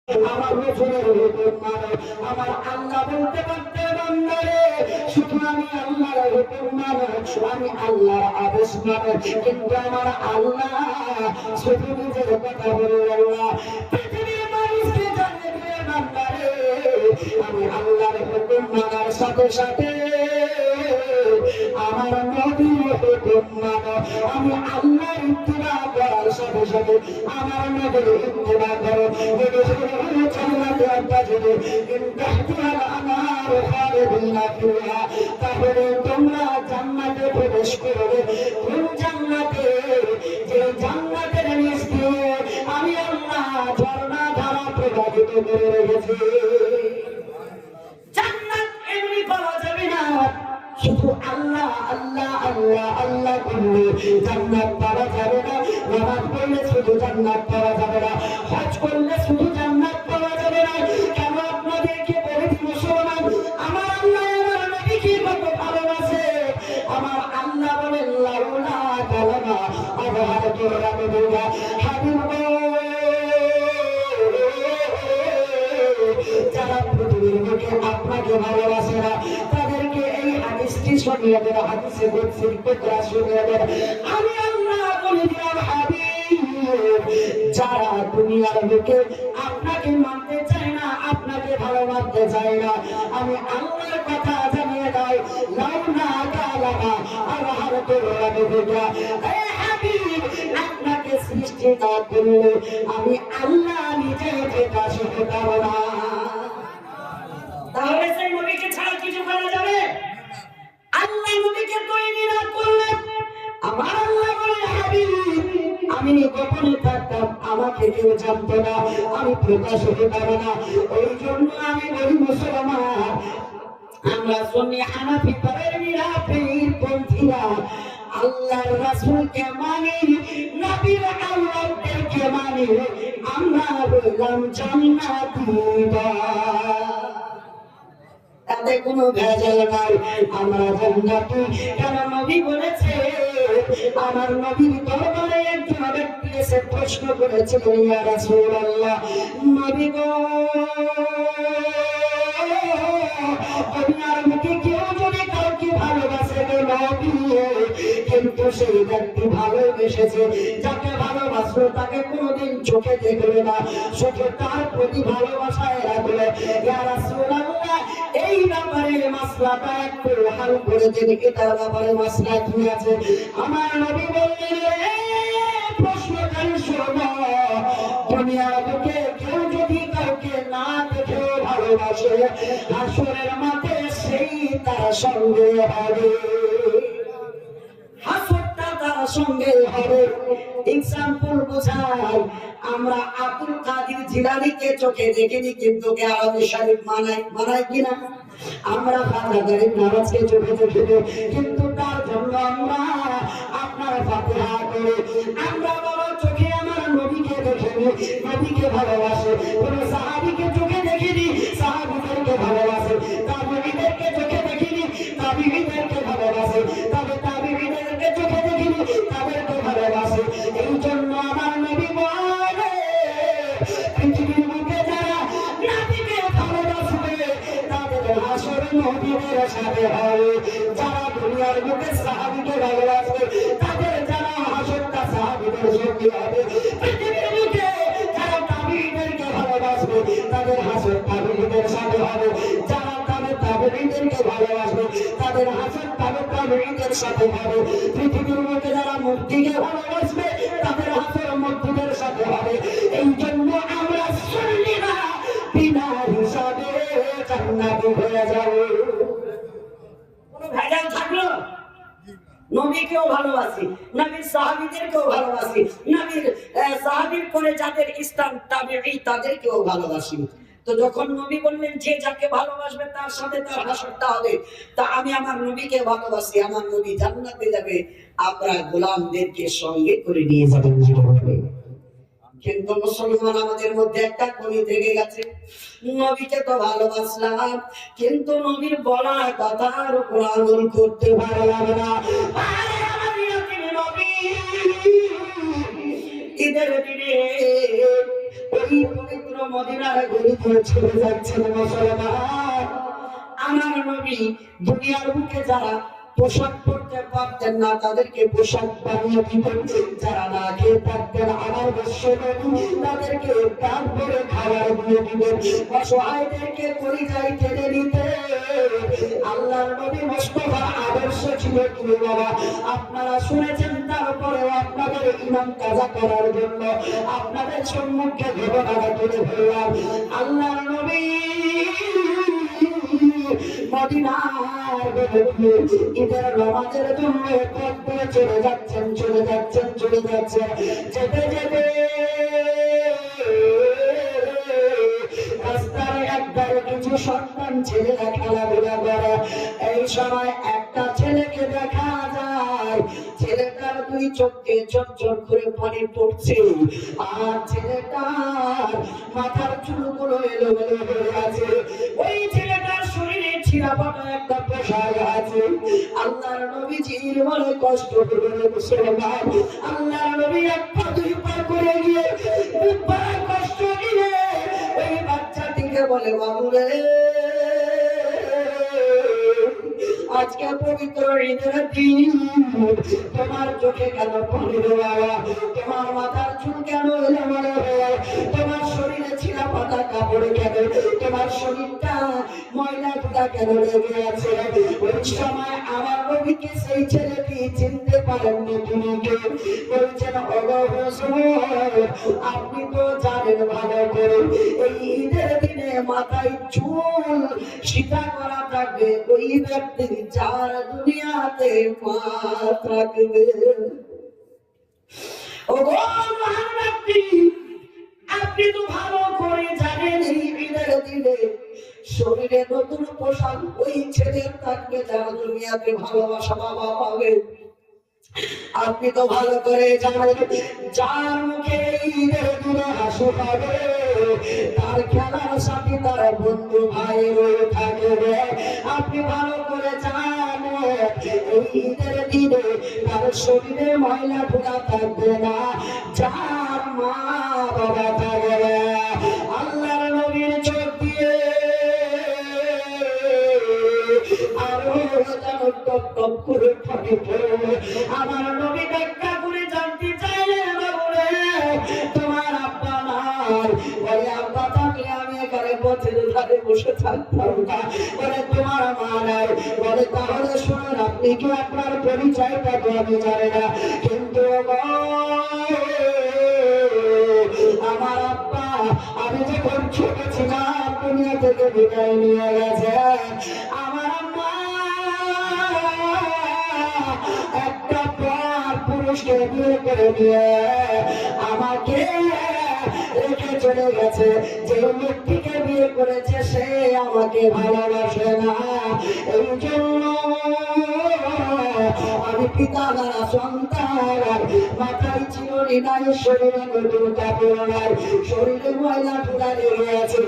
আমার রসুলের হুকুম মানো। আমার আল্লাহ বলতে পারতে বান্দারে শুধু আমি আল্লাহর হুকুম মানো, আমি আল্লাহর আদেশ মানো, কিন্তু আমার আল্লাহ শুধু নিজের কথা বলে আল্লাহ পৃথিবীর মানুষকে জানিয়ে দিয়ে বান্দারে আমি আল্লাহর হুকুম মানার সাথে সাথে আমার নবীর হুকুম মানো। আমি আল্লাহর ইত্তিবা করার সাথে সাথে আমার নবীর ইত্তিবা করো। তাহলে তোমরা জান্নাতে প্রবেশ করবে। কোন জান্নাতে? যে জান্নাতের নিচ দিয়ে আমি আল্লাহ ঝর্ণা ধারা প্রবাহিত করে রেখেছি। জান্নাত এমনি পাওয়া যাবে না, শুধু আল্লাহ আল্লাহ আল্লাহ আল্লাহ করলে জান্নাত পাওয়া যাবে না। নামাজ পড়লে শুধু জান্নাত পাওয়া যাবে না, হজ করলে শুধু জান্নাত পাওয়া যাবে না। কেন আপনাদেরকে বলে দিব শোনান, আমার আল্লাহ আমার নবীকে কত ভালোবাসে। আমার আল্লাহ বলেন লাউলা কালামা আবহাওয়া তোরা বলবা হাবিব যারা পৃথিবীর বুকে আপনাকে ভালোবাসে না তাদেরকে এই হাদিসটি শুনিয়ে দেন, হাদিসে কুদসির কথা শুনিয়ে দেন। আমি আল্লাহ বলে দিলাম হাবিব যারা দুনিয়ার বুকে আপনাকে মানতে চায় না, আপনাকে ভালোবাসতে চায় না, আমি আল্লাহর কথা জানিয়ে দাও লাউলা কালামা আবহাওয়া তোরা বলবা হে হাবিব আপনাকে সৃষ্টি না করলে আমি আল্লাহ নিজে প্রকাশ হতাম না। তাহলে সেই নবীকে ছাড়া কিছু করা যাবে? আল্লাহ নবীকে তৈরি না করলে আমার আল্লাহ বলে হাবিব আমি গোপনে থাকতাম, আমাকে কেউ জানতো না, আমি প্রকাশ হতাম না। ওই জন্য আমি বলি মুসলমান আমরা সুন্নি হানাফি পারেরা পীর পন্থীরা আল্লাহর রাসূলকে মানি, নবীর আল্লাহকে মানি, আমরা বললাম জান্নাতীরা। তাতে কোনো ভেজাল নাই, আমরা জান্নাতি। কারণ নবী বলেছে, আমার নবীর দরবারে একজন ব্যক্তি এসে প্রশ্ন করেছিলেন ইয়া রাসূলুল্লাহ নবী গো দুনিয়ার মুখে কেউ যদি কাউকে ভালোবাসে নবী কিন্তু সেই ব্যক্তি ভালোবেসেছে, যাকে ভালোবাসলো তাকে কোনোদিন চোখে দেখবে না, শুধু তার প্রতি ভালোবাসায় রাখলো। ইয়া রাসূলুল্লাহ এই ব্যাপারে মাসলাটা একটু হাল করে দিন, এটার ব্যাপারে মাসলা কি আছে? আমার নবী বললেন প্রশ্নকারী শোনো, দুনিয়ার বুকে কেউ যদি কাউকে না দেখে ভালোবাসে হাসরের মাঠে সেই তার সঙ্গে হবে, হাসরটা তার সঙ্গে হবে। এক্সাম্পল বোঝাই, আমরা আব্দুল কাদের জিলানীকে চোখে দেখিনি কিন্তু আরবি শরীফ মানাই কিনা? আমরা ফাতিহার নামাজকে চোখে দেখিনি কিন্তু তার জন্য আমরা আপনার ফাতিহা করি। আমরা বাবা চোখে আমার নবীকে দেখিনি, নবীকে ভালোবাসে। কোন সাহাবীকে চোখে দেখিনি, সাহাবীদেরকে ভালোবাসে। তাবিঈদেরকে চোখে দেখিনি, তাবিঈদেরকে ভালোবাসে। তবে তাবিঈদেরকে চোখে দেখিনি, তাদেরকে ভালোবাসে। এই জন্য আমার নবী বলে পৃথিবীর বুকে যারা নবীকে ভালোবাসবে তাদের হাসর নবীদের সাথে হবে, যারা দুনিয়ার বুকে সাহাবীকে ভালোবাসবে তাদের যারা হাসরটা সাহাবীদের সঙ্গে হবে। পৃথিবীর বুকে যারা তাবিঈদেরকে ভালোবাসবে তাদের হাসর তাবিঈদের সাথে হবে, যারা তাবিঈদেরকে ভালোবাসবে তাদের হাসর তাবিঈদের সাথে হবে। পৃথিবীর বুকে যারা মুক্তিকে ভালোবাসবে তাদের হাসর মুক্তিদের সাথে হবে। এই জন্য আমরা সুন্নিরা বিনা হিসাবে জান্নাতি হয়ে যাব। কোনো ভেজাল থাকলো? নবীকেও ভালোবাসি, নবীর সাহাবীদেরকেও ভালোবাসি, নবীর সাহাবীর পরে যাদের ইসলাম তাবেঈ তাদেরকেও ভালোবাসি। তো যখন নবী বললেন যে যাকে ভালোবাসবে তার সাথে তার হাসরটা হবে, তা আমি আমার নবীকে ভালোবাসি, আমার নবী জান্নাতে যাবে, আমরা গোলামদেরকে সঙ্গে করে নিয়ে যাবেন জীবনে। কিন্তু মুসলমান আমাদের মধ্যে একটা কমি থেকে গেছে, নবীকে তো ভালোবাসলাম কিন্তু নবীর বলা কথার উপর আমল করতে পারলাম না। ঈদের দিনে ওই পবিত্র মদিনার গলি দিয়ে চলে যাচ্ছেন মুসলমান। আমার নবী দুনিয়ার বুকে যারা পোশাক পরতে পারতেন না তাদেরকে পোশাক বানিয়ে দিতেন, যারা না খেয়ে থাকতেন আমার বিশ্বনবী তাদেরকে পেট ভরে খাবার দিয়ে দিতেন, অসহায়দেরকে পরিযায়ী টেনে নিতে। আল্লাহর নবী মুস্তাফার আদর্শ ছিল কি বাবা? আপনারা শুনেছেন, তারপরেও আপনাদের ঈমান তাজা করার জন্য আপনাদের সম্মুখে ঘটনাটা তুলে ধরলাম। আল্লাহর নবী ঈদের নামাজের জন্য পথ দিয়ে চলে যাচ্ছেন যেতে যেতে রাস্তার একবারে কিছু সন্তান ছেলেরা খেলাধুলা করে। এই সময় একটা ছেলেকে দেখা যায়, ছেলেটার দুই চোখে চট করে পানি পড়ছে, আর ছেলেটার মাথার চুলগুলো এলোমেলো হয়ে আছে। ওই ছেলেটার শরীরে ছিঁড়াফাটা একটা পোশাক আছে। আল্লাহর নবীজির মনে কষ্ট করে মুসলমান, আল্লাহর নবী এক পা দুই পা করে গিয়ে বড় কষ্ট দিয়ে ওই বাচ্চাটিকে বলে, বাবুরে আজকে পবিত্র ঈদের দিন, তোমার চোখে কেন পানি রে বাবা? তোমার মাথার চুল কেন এলোমেলো হয়ে? তোমার শরীরে ছিঁড়া পাতা কাপড় কেন? তোমার শরীরটা ময়লা ধুলা কেন লেগে আছে? ওই সময় আমার নবীকে সেই ছেলেটি চিনতে পারেননি। তিনি কে? বলছেন, ওগো হুজুর, আপনি তো জানেন ভালো করে এই ঈদের দিনে মাথায় চুল সিধা করা থাকবে ওই ব্যক্তি যার দুনিয়াতে পা থাকবে। ওগো মহান ব্যক্তি, আপনি তো ভালো করে জানেন এই ঈদের দিনে শরীরে নতুন পোশাক ওই ছেলের থাকবে যার দুনিয়াতে ভালোবাসা বাবা পাবে। আপনি তো ভালো করে জানেন যার মুখে ঈদের দিনে হাসি পাবে তার খেলার সাথে তার বন্ধু ভাই রয়ে থাকবে। আপনি ভালো করে জানেন এই ঈদের দিনে তার শরীরে ময়লা ধুলা থাকবে না, যার মা বাবা থাকবে। আল্লাহর নবীর চোখ দিয়ে আরো যেন টপ টপ করে ফাটে পড়ে। আমার নবী ব্যাখ্যা করে জানতে চাইলেন, বাবুরে তোমার আব্বা নাই? বলে, আব্বা থাকলে আমি এখানে পথের ধারে বসে থাকতাম না। বলে, তোমার মা নাই? বলে, তাহলে শুনুন, আপনি কি আপনার পরিচয়টা তো আমি জানি না, কিন্তু আমার আব্বা আমি যখন ছোট ছিলাম দুনিয়া থেকে বিদায় নিয়ে গেছে। আমার আম্মা একটা পর পুরুষকে বিয়ে করে নিয়ে আমাকে রেখে চলে গেছে। যে ব্যক্তিকে বিয়ে করেছে সে আমাকে ভালোবাসে না, এই জন্য আমি পিতা দ্বারা সন্তান, মাথায় চিরনি নাই, শরীরে নতুন কাপড় নাই, শরীরে ময়লা ধুলা লেগে আছে।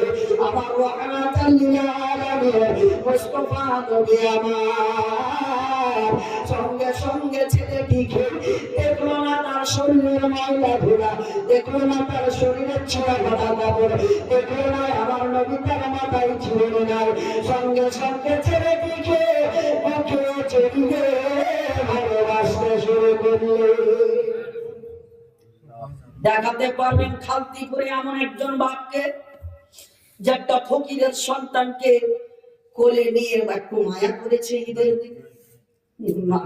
আমার রাহমাতাল লিল আলামিন মুস্তাফা নবী আমার সঙ্গে সঙ্গে ছেলেটিকে দেখলো না তার শরীরের ময়লা ধুলা, দেখলো না তার শরীরের ছিঁড়া ফাটা কাপড়, দেখলো না আমার নবী তার মাথায় চিরনি নাই। সঙ্গে সঙ্গে ছেলেটিকে বুকে জড়িয়ে ভালোবাসতে শুরু করলো। দেখাতে পারবেন খালতি করে এমন একজন বাপকে যে একটা ফকিরের সন্তানকে কোলে নিয়ে একটু মায়া করেছে ঈদের দিনে? না,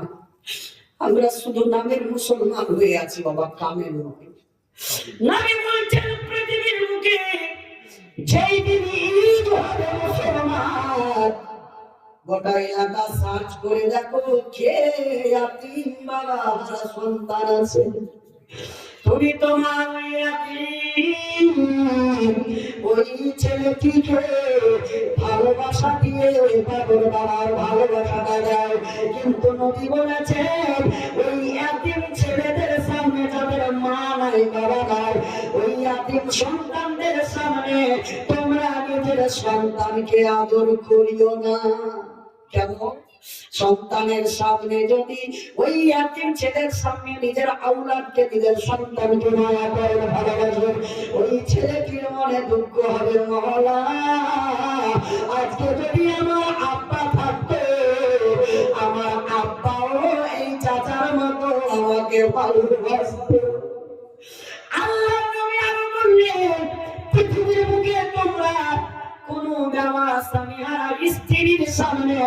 আমরা শুধু নামের মুসলমান হয়ে আছি বাবা, কামের নয়। নবী বলছেন পৃথিবীর মুখে যেই দিন ঈদ হবে মুসলমান, গোটা এলাকা সার্চ করে দেখো কে ইয়াতীম বাবা হারা সন্তান আছে। তুমি তোমার ওই ছেলেটিকে ভালোবাসা দিয়ে বাবার বাবার ভালোবাসাটা দেয়, কিন্তু নবী বলেছেন ওই ইয়াতীম ছেলেদের সামনে যাদের মা নাই বাবা নাই, ওই ইয়াতীম সন্তানদের সামনে তোমরা নিজের সন্তানকে আদর করিও না। কেন? সন্তানের সামনে যদি ওই এতিম ছেলের সামনে নিজের আওলাদকে নিজের সন্তানকে মায়া করে ভালোবাসবেন, ওই ছেলেটির মনে দুঃখ হবে, মওলা আজকে যদি আমার আব্বা থাকতো, আমার আব্বাও এই চাচার মতো আমাকে ভালোবাসতো। আল্লাহ নবী আরো বললেন, পৃথিবীর বুকে তোমরা কোন স্ত্রীর সামনে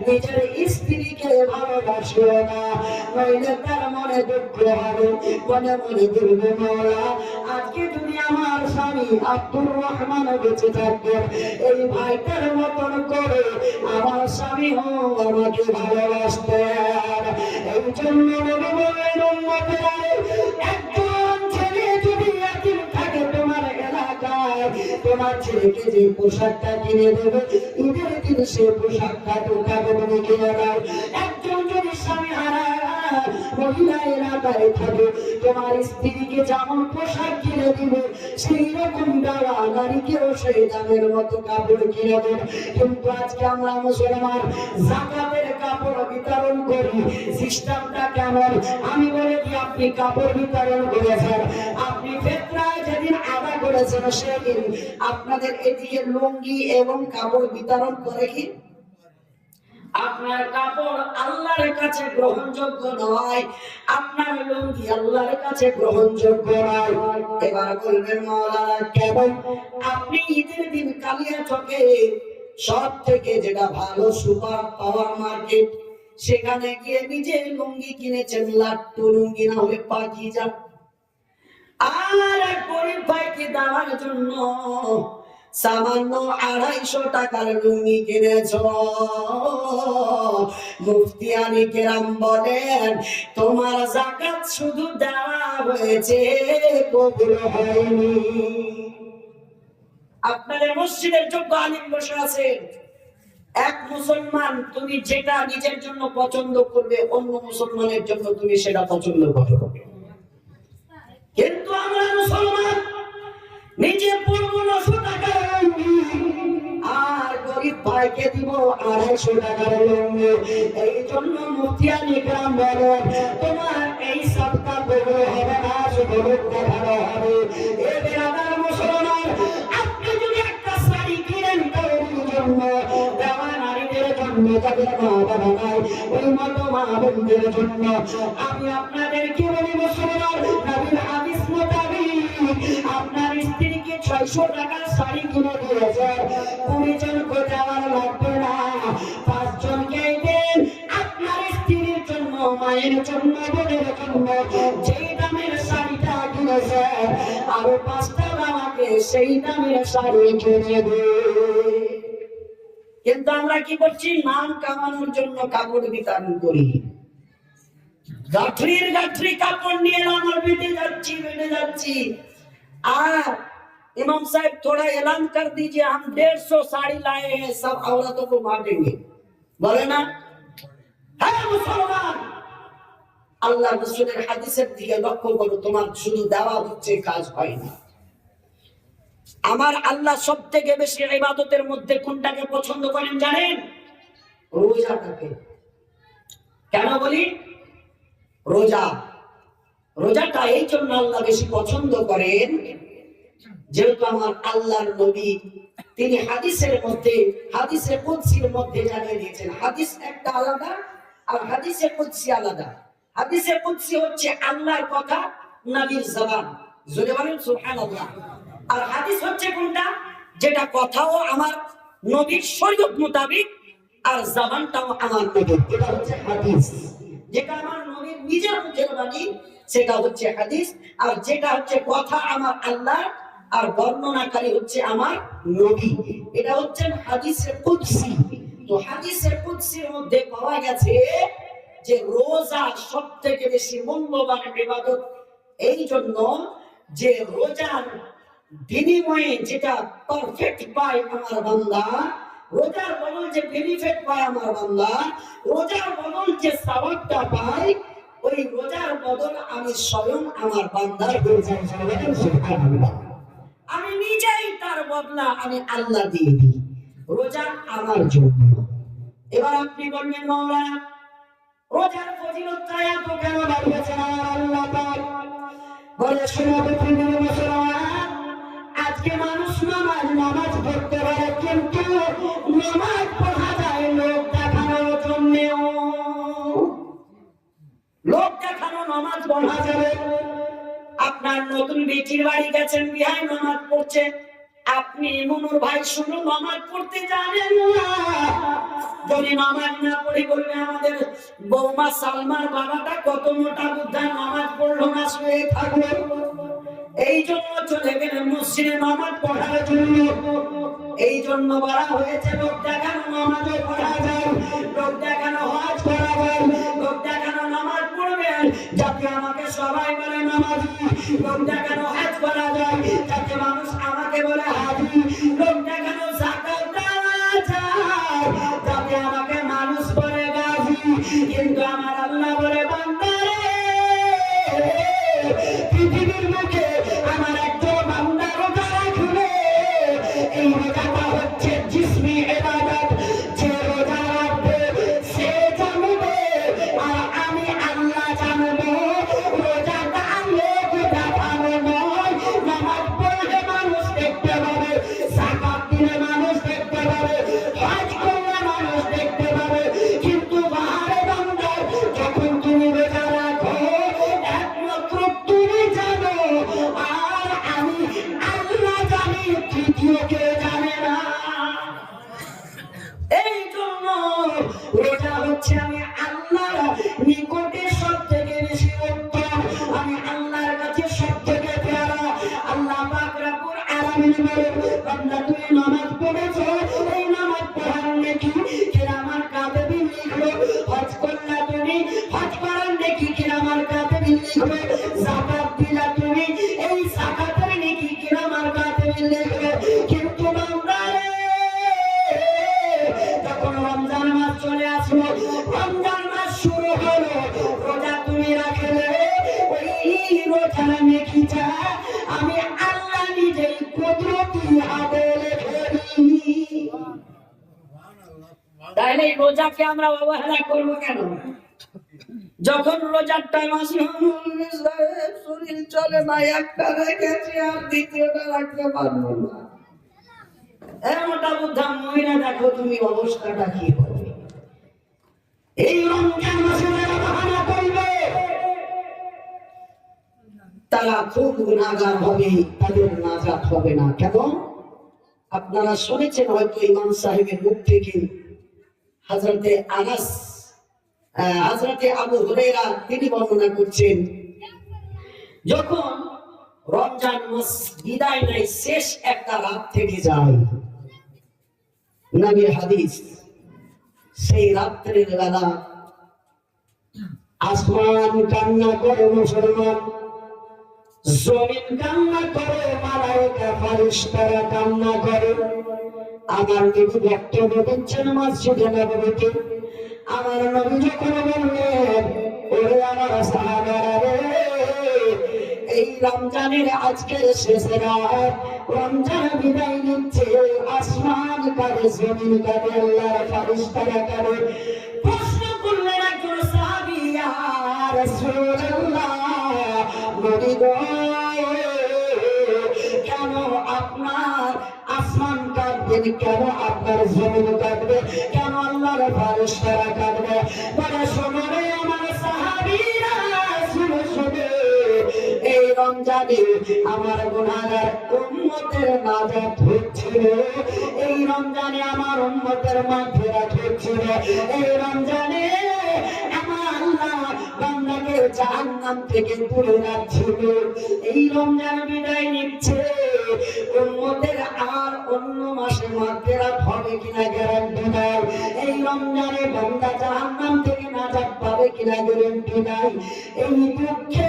নিজের স্ত্রীকে ভালোবাসো না, নইলে তার মনে দুঃখ হবে, মনে মনে বলবে মওলা আজকে যদি আমার স্বামী আব্দুর রহমান বেঁচে থাকতো, এই ভাইটার মতন করে আমার স্বামী আমাকে ভালোবাসতেন। এই জন্য নবী বললেন, উম্মতেরা একজন ছেলে যদি এতিম থাকে তোমার এলাকায়, তোমার ছেলেকে যে পোশাকটা কিনে দেবে ঈদের দিন সে পোশাকটা টোকাবে তুমি কিনে দাও। একজন যদি স্বামী হারা মহিলা এলাকায় থাকে, তোমার স্ত্রীকে যেমন পোশাক কিনে দিবে সেই রকম দেওয়া, নারীকেও সেই দামের মতো কাপড় কিনে দেবে। কিন্তু আজকে আমরা মুসলমান যাকাতের কাপড় বিতরণ করি, সিস্টেমটা কেমন আমি বলে দিই। আপনি কাপড় বিতরণ করেছেন, আপনি ফিতরায় যেদিন আদা করেছেন সেদিন আপনাদের এদিকে লুঙ্গি এবং কাপড় বিতরণ করে কি? আপনার কাপড় আল্লাহর কাছে গ্রহণযোগ্য নয়, আপনার লুঙ্গি আল্লাহর কাছে গ্রহণযোগ্য নয়। এবার বলবেন মাওলানা কেমন? আপনি ঈদের দিন কালিয়াচকে সব থেকে যেটা ভালো সুপার পাওয়ার মার্কেট, সেখানে গিয়ে নিজে লুঙ্গি কিনেছেন, লাট্টু লুঙ্গি না হলে পাকিজা, আর এক গরিব ভাইকে দেওয়ার জন্য সামান্য 250 টাকার লুঙ্গি কিনেছ। মুফতিয়ানি কেরাম বলেন তোমার যাকাত শুধু দেওয়া হয়েছে, কবুল হয়নি। আপনাদের মসজিদের যোগ্য আলিম বসে আছেন, এক মুসলমান তুমি যেটা নিজের জন্য পছন্দ করবে অন্য মুসলমানের জন্য তুমি সেটা পছন্দ করো। কিন্তু আমরা মুসলমান নিজে পড়বো 900 টাকার লুঙ্গি আর গরিব ভাইকে দিব 250 টাকার লুঙ্গি। এই জন্য মুফতিয়ানি কেরাম বলেন তোমার এই সদকা কবুল হবে না, শুধু লোক দেখানো হবে। এ বেরাদার মুসলমান, আপনি যদি একটা শাড়ি কিনেন কারোর জন্য, দেওয়া নারীদের জন্য, তাদের মা বাবা নাই ওই মতো মা বোনদের জন্য, আমি আপনাদেরকে বলি মুসলমান নবীর হাদিস মোতাবেক আপনার স্ত্রীকে 600 টাকার শাড়ি কিনে দিয়েছে, 20 জনকে দেওয়ার লাগবে না, 5 জনকে দেন। আপনার স্ত্রীর জন্য, মায়ের জন্য, বোনের জন্য যেই দামের শাড়িটা কিনেছে আরো 5টা বাবাকে সেই দামের শাড়ি কিনে দে। কিন্তু আমরা কি করছি? নাম কামানোর জন্য কাপড় বিতরণ করি, গাঠরির গাঠরি কাপড় নিয়ে আমার বেটে যাচ্ছি। আর इमाम साहब थोड़ा ऐलान कर दीजिए, हम 150 साड़ी लाए हैं, सब औरतों को बांटेंगे, बोले ना? है मुसलमान, আল্লাহ রাসূলের হাদিসের দিকে লক্ষ্য করো, তোমার শুধু দেওয়া হচ্ছে, কাজ হয় না। আমার আল্লাহ সবথেকে বেশি ইবাদতের মধ্যে কোনটাকে পছন্দ করেন জানেন? রোজাটাকে। কেন বলি রোজা? রোজাটা এই জন্য আল্লাহ বেশি পছন্দ করেন যেহেতু আমার আল্লাহর নবী তিনি হাদিসের মধ্যে, হাদিসে কুদসির মধ্যে জানিয়ে দিয়েছেন, হাদিস একটা আলাদা আর হাদিসে কুদসি আলাদা। হাদিসে কুদসি হচ্ছে আল্লাহর কথা নবীর জবান, জোরে বলেন সুবহানাল্লাহ। আর হাদিস হচ্ছে কোনটা? যেটা কথাও আমার নবীর শরীয়ত মোতাবেক আর জবানটাও আমার নবীর, এটা হচ্ছে হাদিস। যেটা আমার নবীর নিজের মুখের বাণী সেটা হচ্ছে হাদিস, আর যেটা হচ্ছে কথা আমার আল্লাহ আর বর্ণনাকারী হচ্ছে আমার নবী, এটা হচ্ছে হাদিসে কুদসি। তো হাদিসে কুদসির মধ্যে পাওয়া গেছে যে রোজা সবথেকে বেশি মূল্যবান ইবাদত, এই জন্য যে রোজার বিনিময়ে যেটা পারফেক্ট পায় আমার বান্দা, রোজার বদল যে বেনিফিট পায় আমার বান্দা, রোজার বদল যে সওয়াবটা পায়, ওই রোজার বদল আমি স্বয়ং আমার বান্দার হয়ে যাই, সুবহানাল্লাহ। আমি নিজেই তার বদলা আমি আল্লাহ দিয়ে দিই। রোজা আমার জন্য, এবার আপনি বলবেন মাওলানা রোজার ফজিলতটা এত কেন বাড়িয়েছেন আমার আল্লাহ পাক? বলে শোনো পৃথিবীর মুসলমান, আজকে মানুষ নামাজ পড়তে পারে, কিন্তু নামাজ পড়া যায় লোক দেখানোর জন্যেও। লোক দেখানো নামাজ পড়া যাবে। আপনার নতুন বেটির বাড়ি গেছেন, বিহাই নামাজ পড়ছে, আপনি মনুর ভাই শুনো নামাজ পড়তে জানেন না, যদি নামাজ না পড়ি বলবে আমাদের বৌমা সালমার বাবাটা কত মোটা বুদ্ধা, নামাজ পড়লো না, শুয়ে থাকলো। এই জন্য চলে গেলেন মসজিদে নামাজ পড়ার জন্য। এই জন্য বলা হয়েছে লোক দেখানো নামাজও পড়া যায়, লোক দেখানো হজ করা যায়, লোক দেখানো নামাজ পড়বেন যাতে আমাকে সবাই বলে নামাজি, লোক দেখানো হজ করা যায় যাতে মানুষ আমাকে বলে হাজি, লোক দেখানো যাকাত দেওয়া যায় যাতে আমাকে মানুষ বলে গাজী। কিন্তু আমার আল্লাহ বলে বান্দারে, পৃথিবীর মুখে আমার একজন বান্দা রোজা রাখবে, এই রোজাটা হচ্ছে জিসমি ইবাদত, যে রোজা রাখবে সে জানবে আর আমি আল্লাহ জানবো। রোজাটা লোক দেখানো নয়, নামাজ পড়লে মানুষ দেখতে পাবে, যাকাত দিলে মানুষ দেখতে পাবে, হজ করলে মানুষ দেখতে পাবে, কিন্তু বাহারে বান্দা যখন তুমি রোজা রাখো একমাত্র তুমি জানো আর আমি আল্লাহ জানি, তৃতীয় কেউ জানে না। এই জন্য রোজা হচ্ছে আমি আল্লাহর নিকটে সব থেকে বেশি উত্তম, আমি আল্লাহর কাছে সব থেকে প্যারা। আল্লাহ পাক রব্বুল আলামিন বলেন, বান্দা তুমি নামাজ পড়েছো, এই নামাজ পড়ার নেকি কিরামান কাতিবিন লিখলো, হজ করলা তুমি, হজ করার নেকি কিরামান কাতিবিন লিখলো, যাকাত দিলা তুমি, এই যাকাতের নেকি কিরামান কাতিবিন লিখলো। কিন্তু বান্দারে, যখন রমজান মাস চলে আসলো, রমজান মাস শুরু হলো, রোজা তুমি রাখলে, ওই রোজার নেকিটা আমি আল্লাহ নিজেই কুদরতি হাতে লিখে দিই। তাহলে এই রোজাকে আমরা অবহেলা করবো কেন? যখন রোজার টাইম আসে, শরীর চলে না, একটা রেখেছি আর দ্বিতীয়টা রাখতে পারবো না, এমনটা বুদ্ধা মহিলা, দেখো তুমি অবস্থাটা কি হবে। এই রমজান মাসে যারা বাহানা করবে তারা খুব গুনাহগার হবে, তাদের নাজাত হবে না। কেন? আপনারা শুনেছেন হয়তো ইমাম সাহেবের মুখ থেকে, হযরতে আনাস, হযরতে আবু হুরায়রা তিনি বর্ণনা করছেন, যখন রমজান মাস বিদায় নেয়, শেষ একটা রাত থেকে যায়, নবীর হাদিস, সেই রাত্রের বেলা আসমান কান্না করে, মুসলমান জমিন কান্না করে, মালায়েকা ফেরেশতারা কান্না করে। আমার নবী বক্তব্য দিচ্ছেন মসজিদে নববীতে, আমার নবী যখন বললেন, ওরে আমার সাহাবারা রে, এই রমজানের আজকের শেষ রাত, রমজান বিদায় নিচ্ছে, আসমান কাঁদে, জমিন কাঁদে, আল্লাহর ফেরেশতারা কাঁদে। প্রশ্ন করলেন একজন সাহাবী, ইয়া রাসূলুল্লাহ, নবী গো, কেন আপনার আসমান কাঁদবে, কেন আপনার জমিন কাঁদবে, কেন আল্লাহর ফেরেশতারা কাঁদবে? বলে শোনো রে আমার সাহাবীরা, শুনো শুনো, এই রমজানে আমার গুনাহগার উম্মতের নাজাত হচ্ছিল, এই রমজানে আমার উম্মতের মাগফিরাত হচ্ছিল, এই রমজানে আমার আল্লাহ বান্দাকে জাহান্নাম থেকে দূরে রাখছিল। এই রমজান বিদায় নিচ্ছে, উম্মতের আর অন্য মাসে মাগফিরাত হবে কিনা গ্যারান্টি নাই, এই রমজানে বান্দা জাহান্নাম থেকে নাজাত পাবে কিনা গ্যারান্টি নাই। এই দুঃখে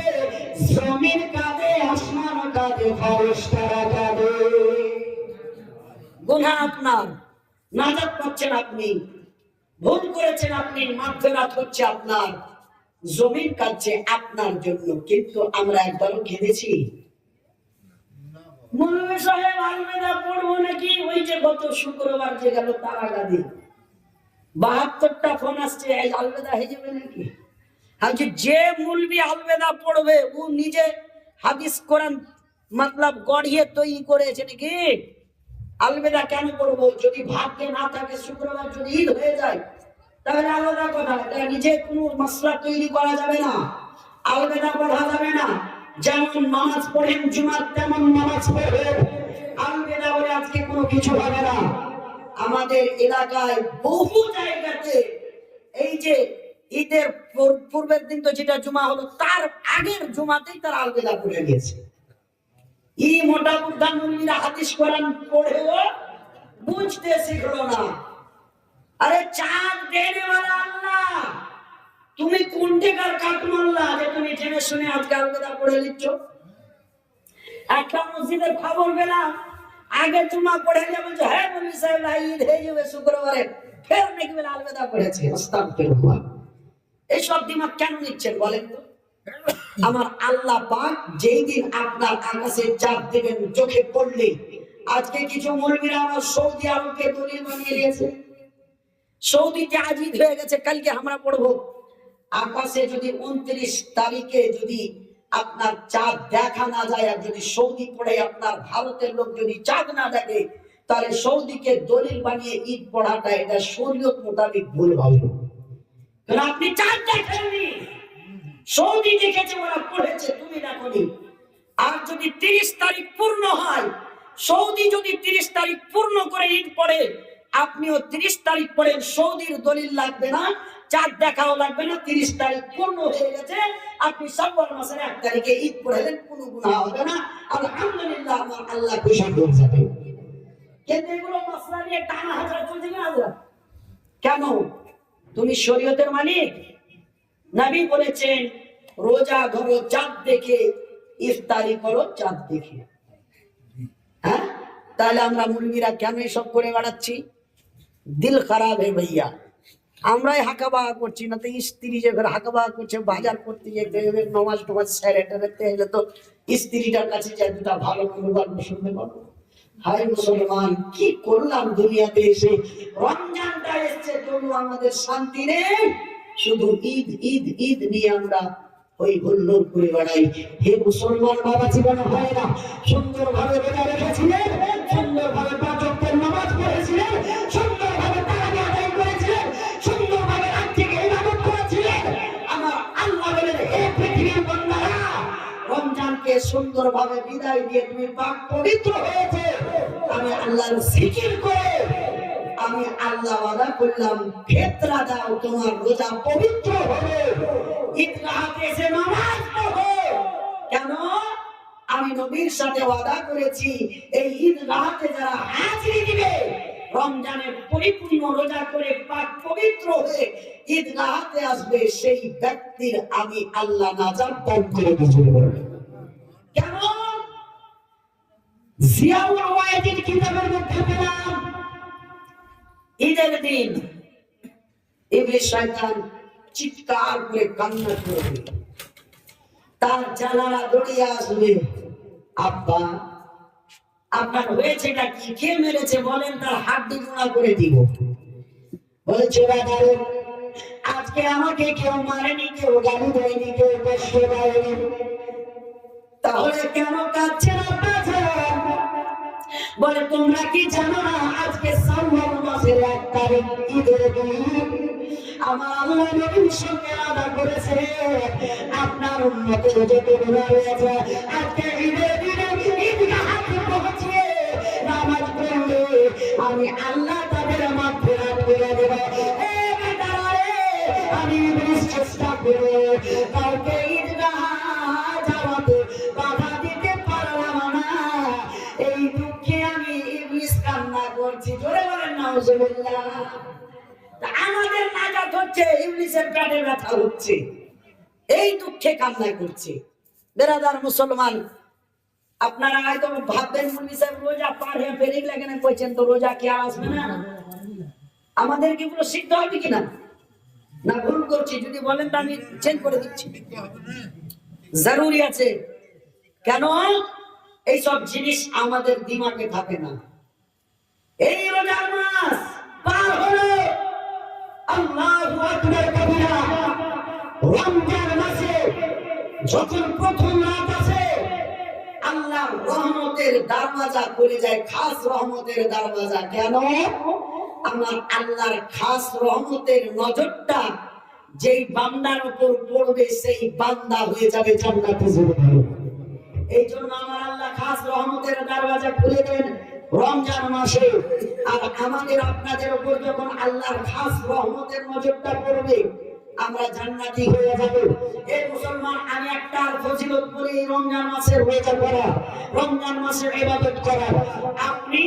জমিন কাঁদে, আসমান কাঁদে, ফেরেশতারা কাঁদে। গুনাহ আপনার, নাজাত পাচ্ছেন আপনি, ভুল করেছেন আপনি, মাগফিরাত হচ্ছে আপনার, জমিন কাঁদছে আপনার জন্য। কিন্তু আমরা একবারও কেঁদেছি? মৌলভী সাহেব আলমেদা পড়বো নাকি, ওই যে গত শুক্রবার যে গেল তারাগাদি, 72টা ফোন আসছে, আলবেদা হয়ে যাবে নাকি? আজকে যে মুলবি আলবেদা পড়বে ও নিজে হাদিস কোরআন মতলব গড়িয়ে তৈরি করেছে নাকি? আলবেদা কেন পড়বো? যদি ভাগ্যে না থাকে শুক্রবার যদি ঈদ হয়ে যায় তাহলে আলাদা কথা, এটা নিজে কোনো মশলা তৈরি করা যাবে না, আলবেদা পড়া যাবে না। যেমন নামাজ পড়েন জুমার তেমন নামাজ পড়বেন, আলবেদা বলে আজকে কোনো কিছু হবে না। আমাদের এলাকায় বহু জায়গাতে এই যে ঈদের পূর্বের দিন তো যেটা জুমা হলো তার আগের জুমাতেই তার আলবেদা পড়ে গিয়েছে। ই মোটা বুদ্ধা মুল্লিরা হাদিস কোরআন পড়েও বুঝতে শিখলো না। আরে চাঁদ দেনেওয়ালা আল্লাহ, তুমি কোন টেকার কাটমাল্লা যে তুমি জেনে শুনে আজকে আলবেদা পড়ে নিচ্ছ? একটা মসজিদের খবর পেলাম, আগে জুমা পড়ে গিয়ে বলছে হ্যাঁ মৌলভী সাহেব ঈদ হয়ে যাবে শুক্রবারে, ফের নাকি বলে আলবেদা পড়েছে। আস্তাগফিরুল্লাহ। এইসব দিমাগ কেন নিচ্ছেন বলেন তো? আমার আল্লাহ পাক যেই দিন আপনার আকাশে চাঁদ দেবেন চোখে পড়লে, আজকে কিছু মৌলভীরা আমার সৌদি আরবকে দলিল বানিয়ে দিয়েছে, সৌদিতে আজ ঈদ হয়ে গেছে, কালকে আমরা পড়বো আকাশে যদি 29 তারিখে যদি আপনার চাঁদ দেখা না যায়, আর যদি সৌদি পড়ে আপনার ভারতের লোক যদি চাঁদ না দেখে, তাহলে সৌদিকে দলিল বানিয়ে ঈদ পড়াটা এটা শরীয়ত মোতাবেক ভুল হবে। কারণ আপনি চাঁদ দেখেননি, সৌদি দেখেছে, ওরা পড়েছে, তুমি দেখোনি। আর যদি 30 তারিখ পূর্ণ হয়, সৌদি যদি 30 তারিখ পূর্ণ করে ঈদ পড়ে, আপনিও 30 তারিখ পড়েন, সৌদির দলিল লাগবে না, চাঁদ দেখাও লাগবে না, 30 তারিখ পূর্ণ হয়ে গেছে, আপনি শাওয়াল মাসের 1 তারিখে ঈদ পড়েলেন, কোনো গুনাহ হবে না, আলহামদুলিল্লাহ, আমার আল্লাহ খুশি হয়ে যাবে। কিন্তু এগুলো মাসলা নিয়ে টানা হাজরা চলছে না হাজরা কেন? তুমি শরীয়তের মালিক, নবী বলেছেন রোজা ধরো চাঁদ দেখে, ইফতারি করো চাঁদ দেখে। হ্যাঁ, তাহলে আমরা মুরগিরা কেন এসব করে বেড়াচ্ছি? দিল খারাপ হে ভাইয়া, আমরাই হাঁকাবাহা করছি, না তো স্ত্রী যে ঘরে হাঁকাবাহা করছে, বাজার করতে যেতে হবে, নমাজ টমাজ সেরে টেরেতে হলে তো স্ত্রীটার কাছে যে দুটা ভালো কোনো গল্প শুনতে পারবো। হায় মুসলমান, কি করলাম দুনিয়াতে এসে? রমজানটা এসছে তবু আমাদের শান্তি নেই, শুধু ঈদ ঈদ ঈদ নিয়ে আমরা ওই হুল্লোড় করে বেড়াই। হে মুসলমান বাবা, জীবন হয় না, সুন্দরভাবে রোজা রেখেছিলেন, সুন্দরভাবে 5 ওয়াক্তের নামাজ পড়েছিলেন, সুন্দরভাবে তারাবি আদায় করেছিলেন, সুন্দরভাবে রাত থেকে ইবাদত করেছিলেন। আমার আল্লাহ বলেন, হে পৃথিবীর বান্দারা, রমজানকে সুন্দরভাবে বিদায় দিয়ে তুমি পাক পবিত্র হয়েছে, আমি আল্লাহর জিকির করে আমি আল্লাহ ওয়াদা করলাম, ফিতরা দাও, তোমার রোজা পবিত্র হবে, ঈদগাহতে এসে নামাজ পড়ো। কেন? আমি নবীর সাথে ওয়াদা করেছি, এই ঈদগাহতে যারা হাজিরি দিবে, রমজানের পরিপূর্ণ রোজা করে পাক পবিত্র হয়ে ঈদগাহতে আসবে, সেই ব্যক্তির আমি আল্লাহ নাজাত দান করে দেব। কেন? জিয়াউল ওয়াইদির কিতাবের মধ্যে পেলাম, ঈদের দিন ইবলিস শয়তান চিৎকার করে কান্না করবে, তার জানালা দৌড়িয়ে আসবে, আব্বা আপনার হয়েছেটা কি, কে মেরেছে বলেন, তার হাড্ডি গুঁড়া করে দিব। বলছে বাজারে আজকে আমাকে কেউ মারেনি, কেউ গালি দেয়নি, কেউ কষ্ট দেয়নি, তাহলে কেন কাঁদছেন আব্বা? বলে তোমরা কি জানো না আজকে শাওয়াল মাসের 1 তারিখ ঈদের দিন, আমার আল্লাহ নবীর সঙ্গে ওয়াদা করেছে, আপনার উম্মতের যত গুনাহ হয়েছে আজকে ঈদের দিনে ঈদগাহে পৌঁছে নামাজ পড়লে আমি আল্লাহ তাদের মাগফিরাত করে দেব। হে বেটারা রে, আমি ইবলিস চেষ্টা করে কাউকে ঈদগাহ যাওয়াতে বাধা দিতে পারলাম না, এই দুঃখে আমি ইবলিস কান্না করছি। জোরে বলেন নাউজুবিল্লাহ। আমাদের নাজাত হচ্ছে, ইবলিসের পেটে ব্যথা হচ্ছে, এই দুঃখে কান্না করছে। বেরাদার মুসলমান, আপনারা হয়তো ভাববেন মৌলভী সাহেব রোজা পার হয়ে ফেরিক লাগে না কইছেন, তো রোজা কি আর আসবে না? আমাদের কি পুরো সিদ্ধ হবে কিনা? না ভুল করছি? যদি বলেন তো আমি চেঞ্জ করে দিচ্ছি। জরুরি আছে। কেন? এইসব জিনিস আমাদের দিমাগে থাকে না। এই রোজার মাস পার হলো, রমজান মাসে যখন প্রথম রাত আছে আল্লাহর রহমতের দরওয়াজা খুলে যায়, খাস রহমতের দরওয়াজা। কেন? আমার আল্লাহর খাস রহমতের নজরটা যেই বান্দার উপর পড়বে সেই বান্দা হয়ে যাবে জান্নাতে। এই জন্য আমার আল্লাহ খাস রহমতের দরওয়াজা খুলে দেন রমজান মাসে। আর আমাদের আপনাদের উপর যখন আল্লাহর খাস রহমতের নজরটা পড়বে আমরা জান্নাতি হয়ে যাব। এই মুসলমান, আমি একটা ফজিলত বলি, রমজান মাসের রোজা করা, রমজান মাসে ইবাদত করা। আপনি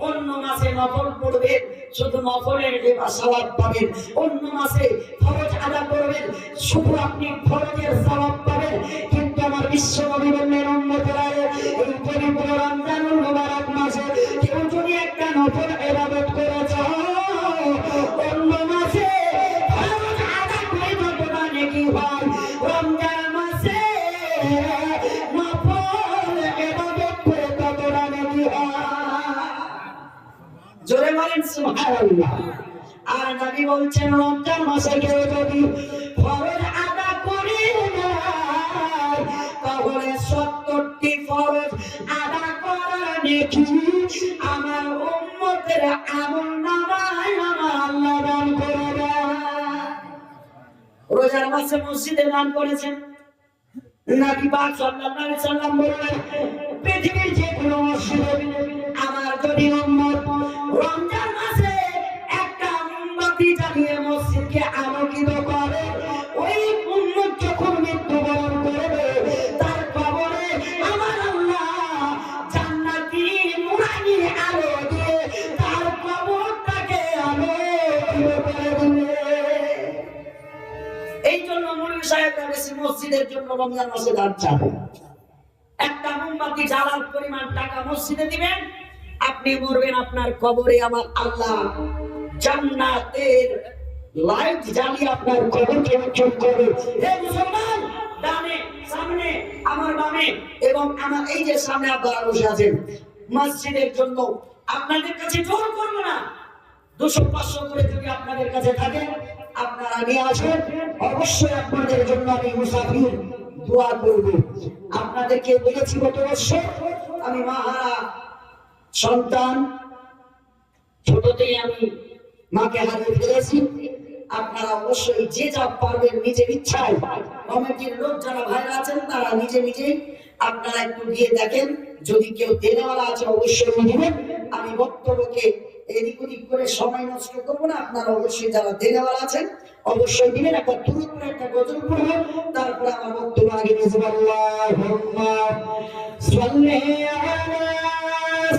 অন্য মাসে নফল পড়বেন, শুধু নফলের সওয়াব পাবেন। অন্য মাসে ফরজ আদা করবেন, শুধু আপনি ফরজের সওয়াব পাবেন। কিন্তু আমার বিশ্ব নবী বললেন উম্মতেরা, এই পবিত্র রমজানুল মুবারক মাসে কেউ যদি একটা নফল ইবাদত করে যায় অন্য মাসে ফরজ আদা করে যতটা নেকি হয়, রমজান মাসে নফল ইবাদত করে ততটা নেকি হয়। জোরে বলেন সুবহানাল্লাহ। আর নবী বলছেন রমজান মাসে কেউ যদি ফরজ আদা করে যায় তাহলে 70টি ফরজ আদা করার নেকি আমার উম্মতের আমলনামায় আমার আল্লাহ দান করে দেন। রোজার মাসে মসজিদে দান করেছেন নবী পাক সাল্লাল্লাহু আলাইহি সাল্লাম বলেন, পৃথিবীর যে কোনো মসজিদে আমার যদি উম্মত রমজান মাসে একটা মোমবাতি জ্বালিয়ে মসজিদকে আলোকিত করে, ওই উম্মত যখন মৃত্যুবরণ করবে তার কবরে আমার আল্লাহ জান্নাতি নুরানি আলো দিয়ে তার কবরটাকে আলোকিত করে দিবে। এই জন্য মৌলভী সাহেবরা বেশি মসজিদের জন্য রমজান মাসে দান চাবে। একটা মোমবাতি জ্বালার পরিমাণ টাকা মসজিদে দিবেন, আপনি মরবেন, আপনার কবরে আমার আল্লাহ জান্নাতের লাইট জ্বালিয়ে আপনার কবরকে উজ্জ্বল করবে। হে মুসলমান, ডানে সামনে আমার বামে এবং আমার এই যে সামনে আপনারা বসে আছেন, মসজিদের জন্য আপনাদের কাছে জোর করব না, 200-500 করে যদি আপনাদের কাছে থাকে আপনারা নিয়ে আসেন। অবশ্যই আপনাদের জন্য আমি মুসাফির দোয়া করব। আপনাদেরকে বলেছি গত বছর আমি মাহারা সন্তান, ছোটতেই আমি মাকে হারিয়ে ফেলেছি। আপনারা অবশ্যই যে যা পারবেন নিজের ইচ্ছায়, কমিটির লোক যারা ভাইরা আছেন তারা নিজে নিজে আপনারা একটু গিয়ে দেখেন, যদি কেউ দেনেওয়ালা আছে অবশ্যই দিবেন। আমি বক্তব্যকে এদিক ওদিক করে সময় নষ্ট করবো না। আপনারা অবশ্যই যারা দেনেওয়ালা আছেন অবশ্যই দিবেন। একটা তুরুত করে একটা গজল পড়বো, তারপরে আমার বক্তব্য আগে নিয়ে যাবো। আল্লাহুম্মা সাল্লি আলা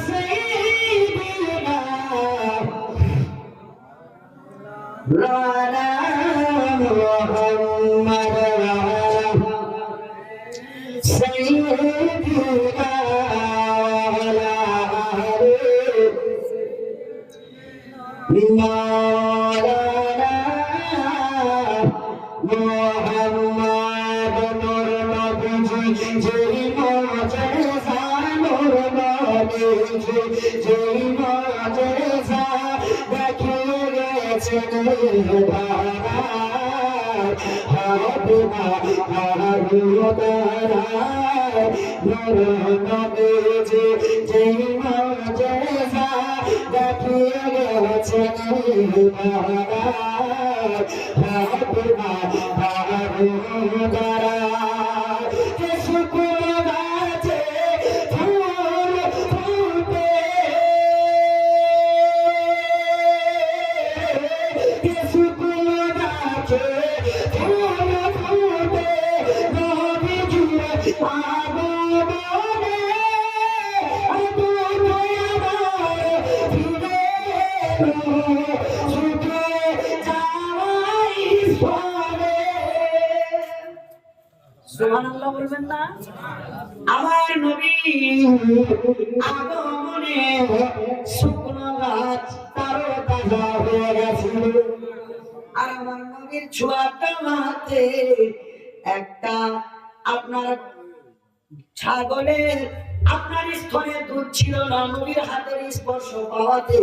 সাইয়্যিদিনা রানা মুহাম্মাদ সাইয়্যিদিনা ওয়ালা আলি মাওলানা মুহাম্মাদ নূর নবী যেই মুজিজা নূর নবী যেই মুজিজা দেখিয়ে গেছেন ধারা হাবিবা হাবিবারা নূর নবী যেই মুজিজা দেখিয়ে গেছেন ধারা হাবিবা হাবিবারা। সুবহানাল্লাহ বলবেন না? আমার নবী আগমনে শুকনো গাছ তারও তাজা হয়ে গেছিল। আর আমার নবীর ছোঁয়াটা মাতে একটা আপনার ছাগলের আপনার স্তনে দুধ ছিল না, নবীর হাতের স্পর্শ পাওয়াতে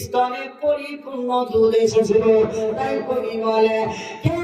স্তনে পরিপূর্ণ দুধ এসেছিল। তাই কবি বলে হে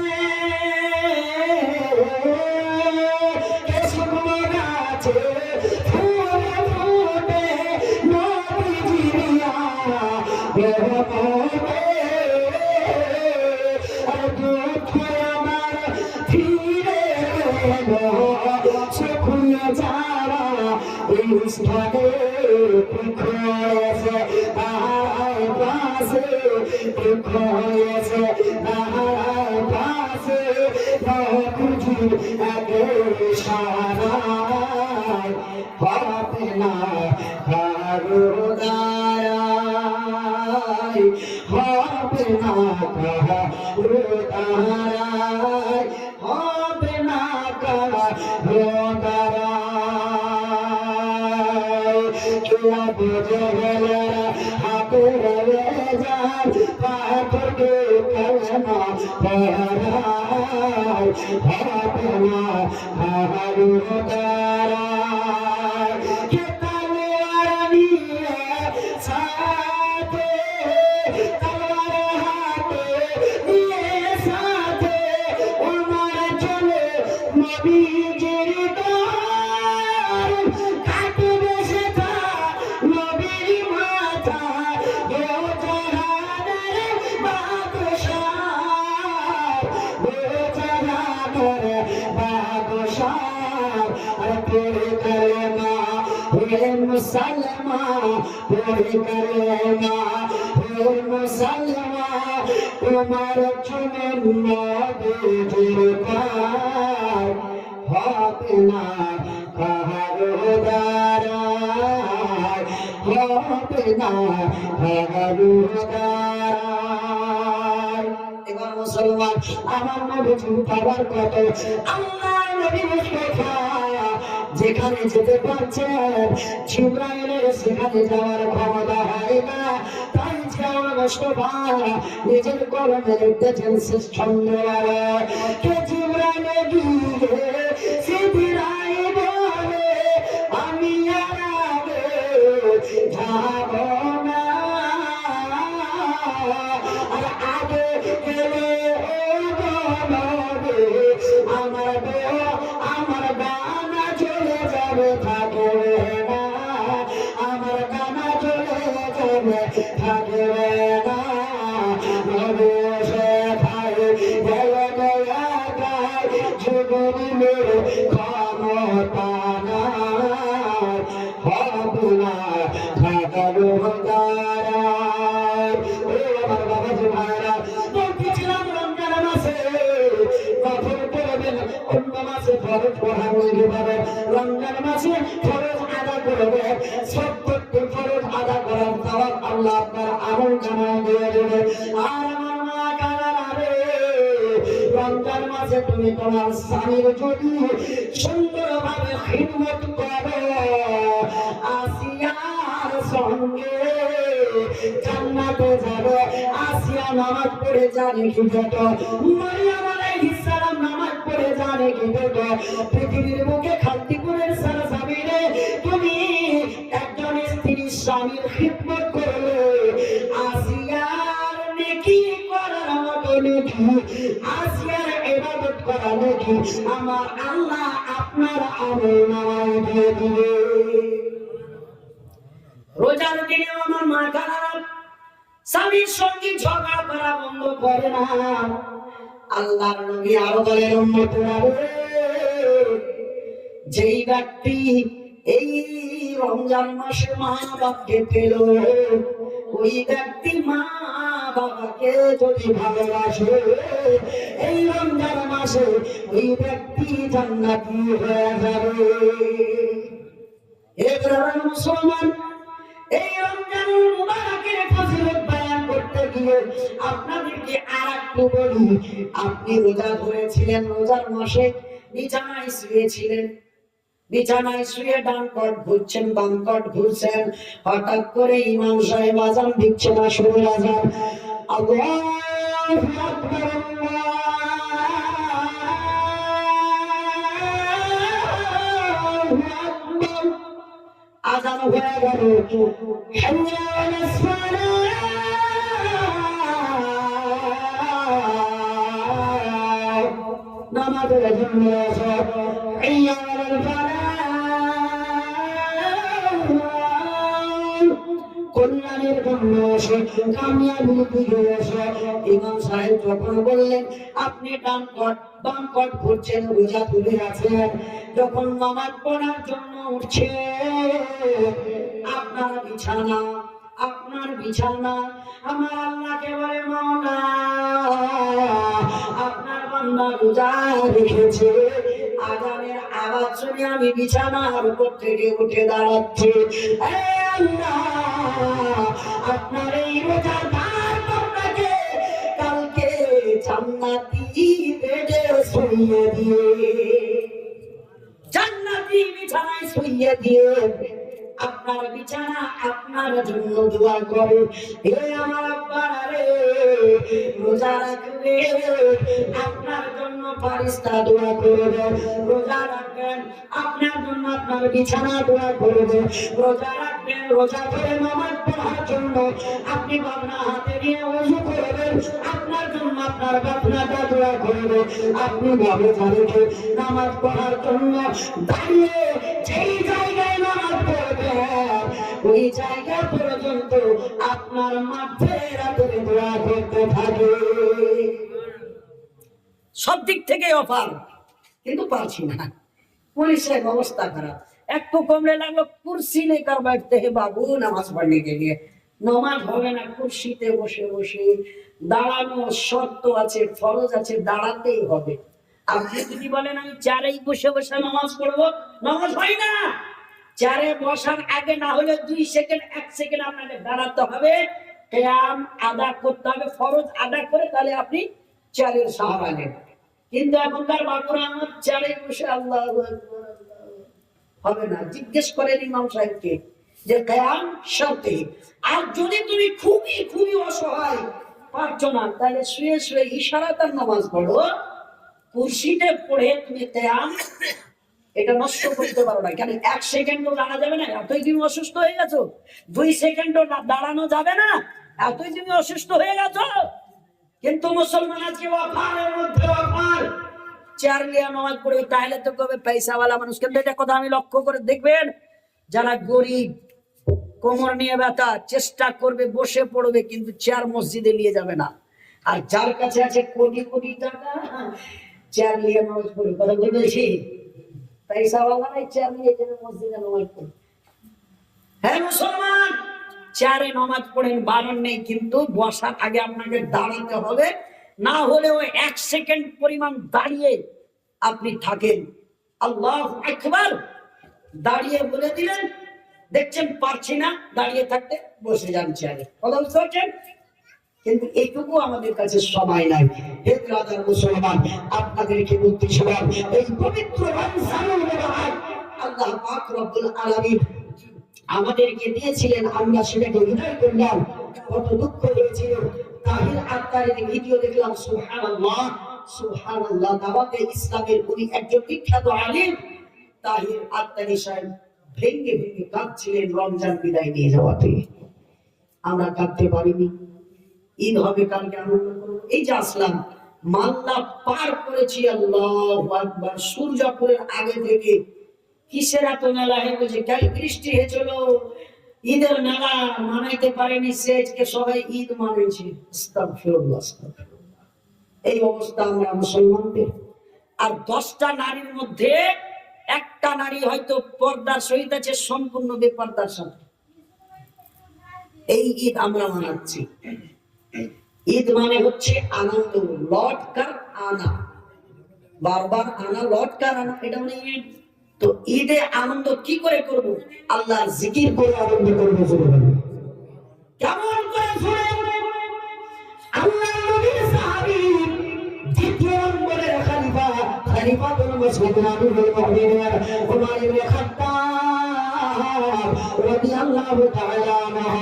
এবার মুসলমান আমার নবী পাওয়ার কত আল্লাহ নবী মুস্তাফা যেখানে যেতে পারছেন জিবরাইলের সেখানে যাওয়ার ক্ষমতা হয় না, তাই যে আমার মুস্তাফা নিজের কলমে লিখতেছেন শেষ ছন্দ কে জিবরাইলে গিয়ে সিদরাই বলে আমি আর যাব না, আর আগে গেলে আমার গানা চলে যাবে থাকবে না, আমার গানা চলে যাবে থাকবে না, বসে থাকে জীবনের ক্ষমতা না হবে না থাকারও রমজান মাসে ফরজ আদা করবে, 70টি ফরজ আদা করার সওয়াব আল্লাহ আপনার আমল নামায় দিয়ে দেবে। আর আমার মা কানারে রমজান মাসে তুমি তোমার স্বামীর যদি সুন্দরভাবে খিদমত করো, আসিয়ার সঙ্গে জান্নাতে যাবে। আসিয়া নামাজ পড়ে জানে কি যত, মারিয়াম আলাইহিস সালাম নামাজ পড়ে জানে কি যত, পৃথিবীর বুকে খালতিপুরের সরজমিনে তুমি একজন স্ত্রীর স্বামীর খিদমত করলে আসিয়ার নেকি করার মতো নেকি, আসিয়ার ইবাদত করা নেকি আমার আল্লাহ আপনার আমল নামায় দিয়ে দিবে। রোজার দিনে আমার মা কানারা স্বামীর সঙ্গে ঝগড়া করা বন্ধ করে না। আল্লাহর নবী আরো বলেন উম্মতেরা, যেই ব্যক্তি এই রমজান মাসে মা বাবাকে পেল, ওই ব্যক্তি মা বাবাকে যদি ভালোবাসে এই রমজান মাসে ওই ব্যক্তি জান্নাতি হয়ে যাবে। এবার মুসলমান এই রমজান মুবারকের ফজিলত বয়ান করতে গিয়ে আপনাদেরকে আরেকটু বলি, আপনি রোজা ধরেছিলেন, রোজার মাসে বিছানায় শুয়েছিলেন, বিছানায় শুয়ে ডান কট ঘুরছেন বাম কট ঘুরছেন, হঠাৎ করে ইমাম সাহেব আযান দিচ্ছেন, আসরের আযান, আল্লাহু আকবার আযান হয়ে গেল, হাইয়া আলাস সালাহ, নামাজ জান্নাতের জন্য আসো আইয়াল কল্যাণের জন্য আসো, কামিয়াবির দিকে আসো। ইমাম সাহেব যখন বললেন আপনি ডান কট বাম কট ঘুরছেন, রোজা তুলে আছেন, যখন নামাজ পড়ার জন্য উঠছে আপনার বিছানা আমার আল্লাহকে বলে মাওলা আপনার বান্দা রোজা রেখেছে, আযানের আওয়াজ শুনে আমি বিছানার উপর থেকে উঠে দাঁড়াচ্ছি। হে আল্লাহ, আপনার এই রোজাদার বান্দাকে কালকে জান্নাতি বেডে শুইয়ে দিয়ে, জান্নাতি বিছানায় শুইয়ে দিয়ে আপনার বিছানা আপনার জন্য দোয়া করে। হে আমার আব্বারা রে, রোজা রাখবে আপনার জন্য ফেরেশতা দোয়া করবে, রোজা রাখবেন আপনার জন্য আপনার বিছানা দোয়া করবে, রোজা রাখবেন রোজা করে নামাজ পড়ার জন্য আপনি বাবনা হাতে নিয়ে ওযু করবেন, আপনার জন্য আপনার বাবনাটা দোয়া করবে, আপনি ভাবে রেখে নামাজ পড়ার জন্য দাঁড়িয়ে যেই জায়গায় নামাজ পড়বে ওই জায়গা পর্যন্ত আপনার মাগফিরাতের দোয়া করতে থাকে। সব দিক থেকে অফার, কিন্তু পারছি না, পুলিশের অবস্থা খারাপ, একটু কমলে লাগলো কুর্সি নেই কার बैठते हैं बाबू নামাজ পড়ने के लिए, নামাজ হবে না কুর্সিতে বসে বসে, দাঁড়ানো শর্ত আছে, ফরজ আছে, দাঁড়াতেই হবে। আপনি যদি বলেন আমি চেয়ারেই বসে বসে নামাজ পড়বো, নামাজ হয় না। চেয়ারে বসার আগে না হলে 2 সেকেন্ড 1 সেকেন্ড আপনাকে দাঁড়াতে হবে, কিয়াম আদা করতে হবে, ফরজ আদা করে তাহলে আপনি চেয়ারের সাহারা নেন। কিন্তু এখনকার বাবুরা আমার চেয়ারে বসে আল্লাহু আকবার হবে না। জিজ্ঞেস করেন ইমাম সাহেবকে যে কিয়াম শর্তে, আর যদি তুমি খুবই খুবই অসহায় পারছো না তাহলে শুয়ে শুয়ে ইশারাতার নামাজ পড়ো, কুরসিতে পড়ে তুমি কিয়াম এটা নষ্ট করতে পারো না। কেন 1 সেকেন্ডও দাঁড়া যাবে না, এতই তুমি অসুস্থ হয়ে গেছো। 2 সেকেন্ডও দাঁড়ানো যাবে না, এতই তুমি অসুস্থ হয়ে গেছো। কিন্তু মুসলমান আজকে ওয়াফারের মধ্যে ওয়াফার, চেয়ার নিয়ে নামাজ পড়বে তাহলে তো কবে পয়সাওয়ালা মানুষ। কিন্তু এটা কথা আমি লক্ষ্য করে দেখবেন, যারা গরিব কোমর নিয়ে ব্যথা চেষ্টা করবে বসে পড়বে, কিন্তু চেয়ার মসজিদে নিয়ে যাবে না। আর যার কাছে আছে কোটি কোটি টাকা চেয়ার নিয়ে নামাজ পড়বে, কথা বলেছি পয়সাওয়ালা নাই চেয়ার নিয়ে যাবে মসজিদে নামাজ পড়বে। হ্যাঁ মুসলমান, চেয়ারে নামাজ পড়েন বারণ নেই, কিন্তু বসার আগে আপনাকে দাঁড়াতে হবে, না হলে ওই 1 সেকেন্ড পরিমাণ দাঁড়িয়ে আপনি থাকেন আল্লাহু আকবার দাঁড়িয়ে বলে দিলেন দেখছেন পারছি না দাঁড়িয়ে থাকতে, বসে যান চেয়ারে, কথা বুঝতে পারছেন। কিন্তু এইটুকু আমাদের কাছে সময় নাই। হে ব্রাদার মুসলমান, আপনাদেরকে বলতেছিলাম এই পবিত্র রমজানুল মুবারক আল্লাহ পাক রব্বুল আলামিন আমাদেরকে দিয়েছিলেন, আমরা সেটাকে হৃদয় করলাম। কত দুঃখ হয়েছিল, তাহির আত্মারের ভিডিও দেখলাম, সুবহানাল্লাহ সুবহানাল্লাহ। দাওয়াতে ইসলামের উনি একজন বিখ্যাত আলেম তাহির আত্মারি সাহেব ভেঙে ভেঙে কাঁদছিলেন রমজান বিদায় নিয়ে যাওয়াতে। আমরা কাঁদতে পারিনি। ঈদ হবে কালকে, আনন্দ করব। এই যে আসলাম, মাল্লা পার করেছি, আল্লাহু আকবার। সূর্যাপুরের আগে থেকে কিসের এত মেলা হয়ে গেছে, কাল বৃষ্টি হয়েছিল, ঈদের মেলা মানাইতে পারেনি, সেজকে সবাই ঈদ মানেছে। আস্তাগফিরুল্লাহ, আস্তাগফিরুল্লাহ। এই অবস্থা আমরা মুসলমানদের। আর 10টা নারীর মধ্যে একটা নারী হয়তো পর্দার সহিত আছে, সম্পূর্ণ বেপর্দার সাথে। এই ঈদ আমরা মানাচ্ছি। ঈদ মানে হচ্ছে আনন্দ, লটকার আনা, বারবার আনা, লটকার আনা, এটা মানে ঈদ। তো ঈদে আনন্দ কি করে করব? আল্লাহর জিকির করে আনন্দ করব। কেমন করে শুনেন, আল্লাহর নবীর সাহাবী দ্বিতীয় নম্বরের খলিফাতুল মুসলিমিন আমিরুল মুমিনিন উমর ইবনে খাত্তাব রাদিয়াল্লাহু তাআলা আনহু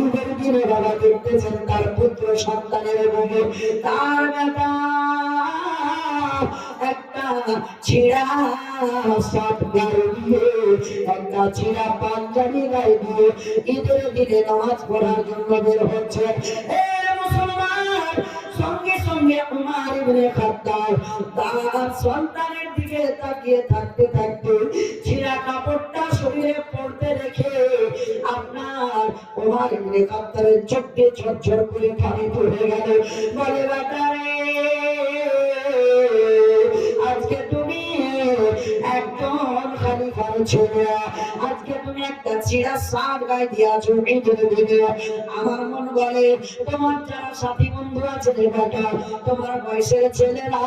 ঈদের দিনে বাবা দেখতেছেন তার পুত্র সন্তানের বুকে তার বেটা একটা ছিড়া শার্ট গায়ে দিয়ে, একটা ছিড়া পাঞ্জাবি গায়ে দিয়ে ঈদের দিনে নামাজ পড়ার জন্য বের হচ্ছে। মুসলমান সঙ্গে সঙ্গে উমর ইবনে খাত্তাব তার সন্তানের দিকে তাকিয়ে থাকতে থাকতে ছিঁড়া কাপড়টা শরীরে পড়তে রেখে আপনার উমর ইবনে খাত্তাবের চোখে ঝরঝর করে পানি পড়ে গেল। বলে বেটা রে, আজকে তুমি একজন খলিফার ছেলে, আজকে তুমি একটা ছিঁড়া শার্ট গায়ে দিয়েছো ঈদের দিনে। আমার মন বলে তোমার যারা সাথী বন্ধু আছে বেটা, তোমার বয়সের ছেলেরা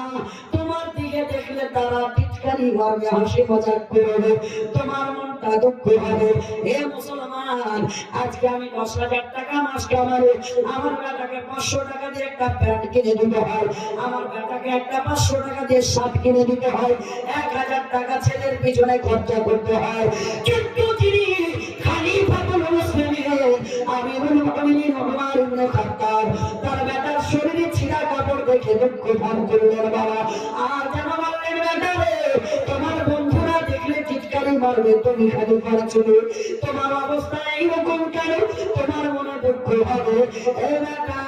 তোমার দিকে দেখলে তারা টিটকারি মারবে, হাসি মজাক করবে, তোমার মনটা দুঃখ হবে। হে মুসলমান, আজকে আমি 10,000 টাকা মাস কামাই, আমার বেটাকে 500 টাকা দিয়ে একটা প্যান্ট কিনে দিতে হয়, আমার বেটাকে একটা 500 টাকা দিয়ে শার্ট কিনে দিতে হয়, 1000 টাকা ছেলের পিছনে খরচা করতে হয়। কিন্তু যিনি খলিফাতুল মুসলিমিন আমিরুল মুমিনিন উমর ইবনে খাত্তাব, তার বেটার শরীরে ছিঁড়া কাপড় দেখে দুঃখ ভান করলেন বাবা। আর যেন বললেন বেটা রে, তোমার বন্ধুরা দেখলে টিটকারি মারবে, তুমি খলিফার ছেলে, তোমার অবস্থা এইরকম কেন? তোমার মনে দুঃখ হবে। এ বেটা,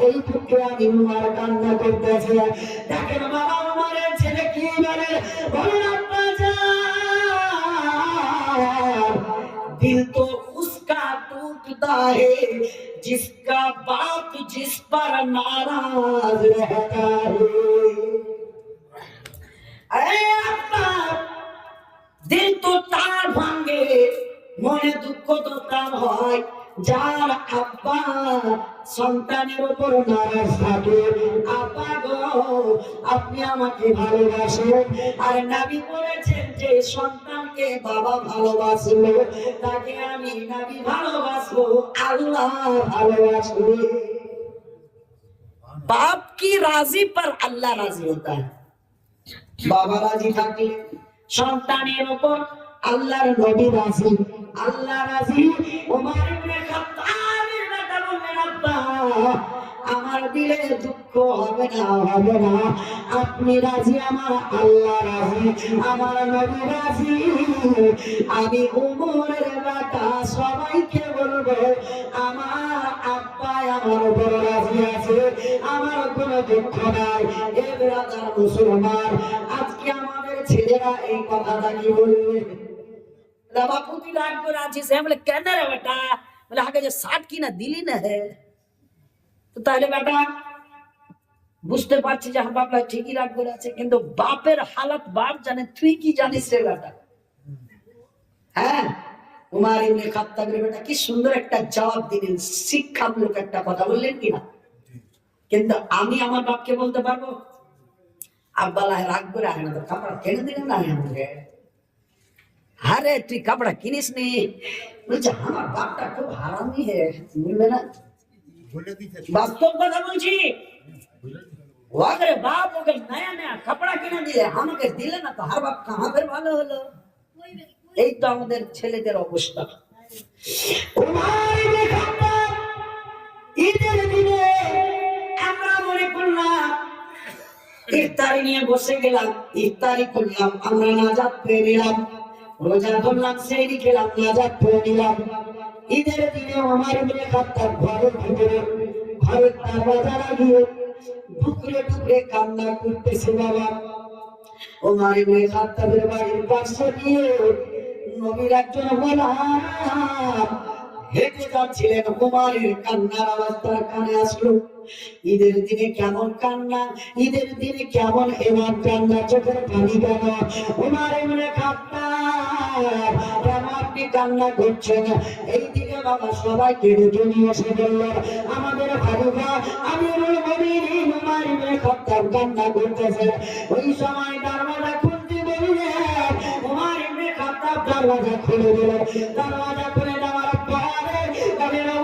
এই দুঃখে আমি উমর কান্না করতেছে। দেখেন বাবা, উমরের ছেলে কি বলে, বলেন আব্বা जान, दिल तो उसका टूटता है जिसका बाप जिस पर नाराज रहता है। अरे अब्बा, दिल तो तार भांगे, মনে দুঃখ তো তার হয় যার আব্বা সন্তানের উপর নারাজ থাকে। আব্বা গো, আপনি আমাকে ভালোবাসেন, আর নবী বলেছেন যে সন্তানকে বাবা ভালোবাসলো তাকে আমি নবী ভালোবাসবো, আল্লাহ ভালোবাসবে। बाप की राजी पर अल्लाह राजी होता है। बाबा राजी থাকলে সন্তানের উপর আল্লাহর নবী রাজি, আল্লাহ রাজি। ওমর ইবনে খাত্তাবের বেটা বললেন আব্বা, আমার দিলে দুঃখ হবে না, হবে না, আপনি রাজি, আমার আল্লাহ রাজি, আমার নবী রাজি। আমি ওমরের বেটা সবাইকে বলবো আমার আব্বা আমার উপর রাজি আছে, আমার কোনো দুঃখ নাই। এ ব্রাদার মুসলমান, আজকে আমাদের ছেলেরা এই কথাটা কি বলবে? बापूती राग को राजी से बोले कहना रे बेटा, बोले आगे जो 60 की ना दिली ना है, तो তাহলে বেটা বুঝতে পারছি যে আমার বাপলা ঠিকই রাগ করে আছে, কিন্তু বাপের হালত বাপ জানে, তুই কি জানিস রে বেটা? হ্যাঁ, উমর ইবনে খাত্তাবের বেটা কি সুন্দর একটা জবাব দিলেন, শিক্ষামূলক একটা কথা বললেন কিনা? কিন্তু আমি আমার বাপকে বলতে পারবো আব্বা রাগ করে আয় না, তো কাপড় কিনে দিলেন না আমাকে। আরে তুই কাপড়া কিনিস নি, বলছে আমার বাপটা খুব হারামি হে, বলবে না? বাস্তব কথা বলছি। ওদের বাপ ওকে নয়া নয়া কাপড়া কিনে দিলে, আমাকে দিলে না, তো হার বাপ কাহা ফের ভালো হলো। এই তো আমাদের ছেলেদের অবস্থা। ঈদের দিনে আমরা মনে করলাম ইফতারি নিয়ে বসে গেলাম, ইফতারি করলাম, আমরা নাজাত পেয়ে নিলাম, রোজা ধরলাম, সেহরি খেলাম, নাজাত পেয়ে নিলাম। ঈদের দিনে উমর ইবনে খাত্তাব ঘরের ভিতরে, ঘরের দরজা লাগিয়ে টুকরে টুকরে কান্না করতেছে বাবা। উমর ইবনে খাত্তাবের বাড়ির পাশে গিয়ে নবীর একজন গোলাম হেঁটে যাচ্ছিলেন, উমরের কান্নার আওয়াজ তার কানে আসলো। ঈদের দিনে কেমন কান্না, ঈদের দিনে কেমন এমন কান্না, চোখের পানি কেন? উমর ইবনে খাত্তাব, কেন আপনি কান্না করছেন? এইদিকে বাবা সবাইকে ডেকে নিয়ে এসে বললেন আমাদের খলিফা আমিরুল মুমিনিন উমর ইবনে খাত্তাব কান্না করতেছে। ওই সময় দরজা খুলতে বললেন, উমর ইবনে খাত্তাব দরজা খুলে দিলেন। দরজা খুলে দেওয়ার পরে বলেন,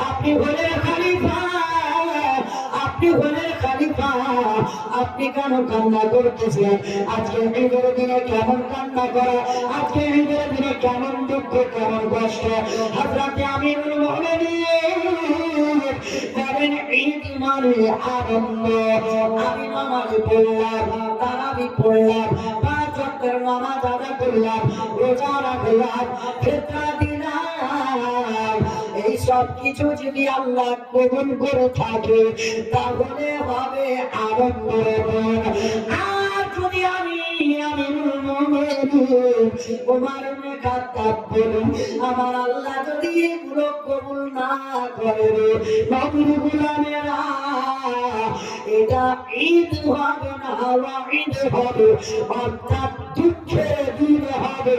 আপনি হলেন খলিফা, আপনি হলেন খলিফা, আপনি কেন কান্না করতেছেন? আজকে ঈদের দিনে কেমন কান্না করা, আজকে ঈদের দিনে কেমন দুঃখ, কেমন কষ্ট। হযরতে আমিরুল মুমিনিন বলেন ঈদ মানে আনন্দ। আমি নামাজ পড়লাম, তারাবি পড়লাম, 5 ওয়াক্তের নামাজ আদায় করলাম, রোজা রাখলাম, ফিতরা দিলাম, এই সবকিছু যদি আল্লাহ কবুল করে থাকে তাহলে হবে আনন্দ। আর যদি আমি তোমার আমার আল্লাহ যদি এগুলো কবুল না করে নবীর গোলামেরা, এটা ঈদ হবে না, ঈদ হবে অর্থাৎ দুঃখের দিন হবে।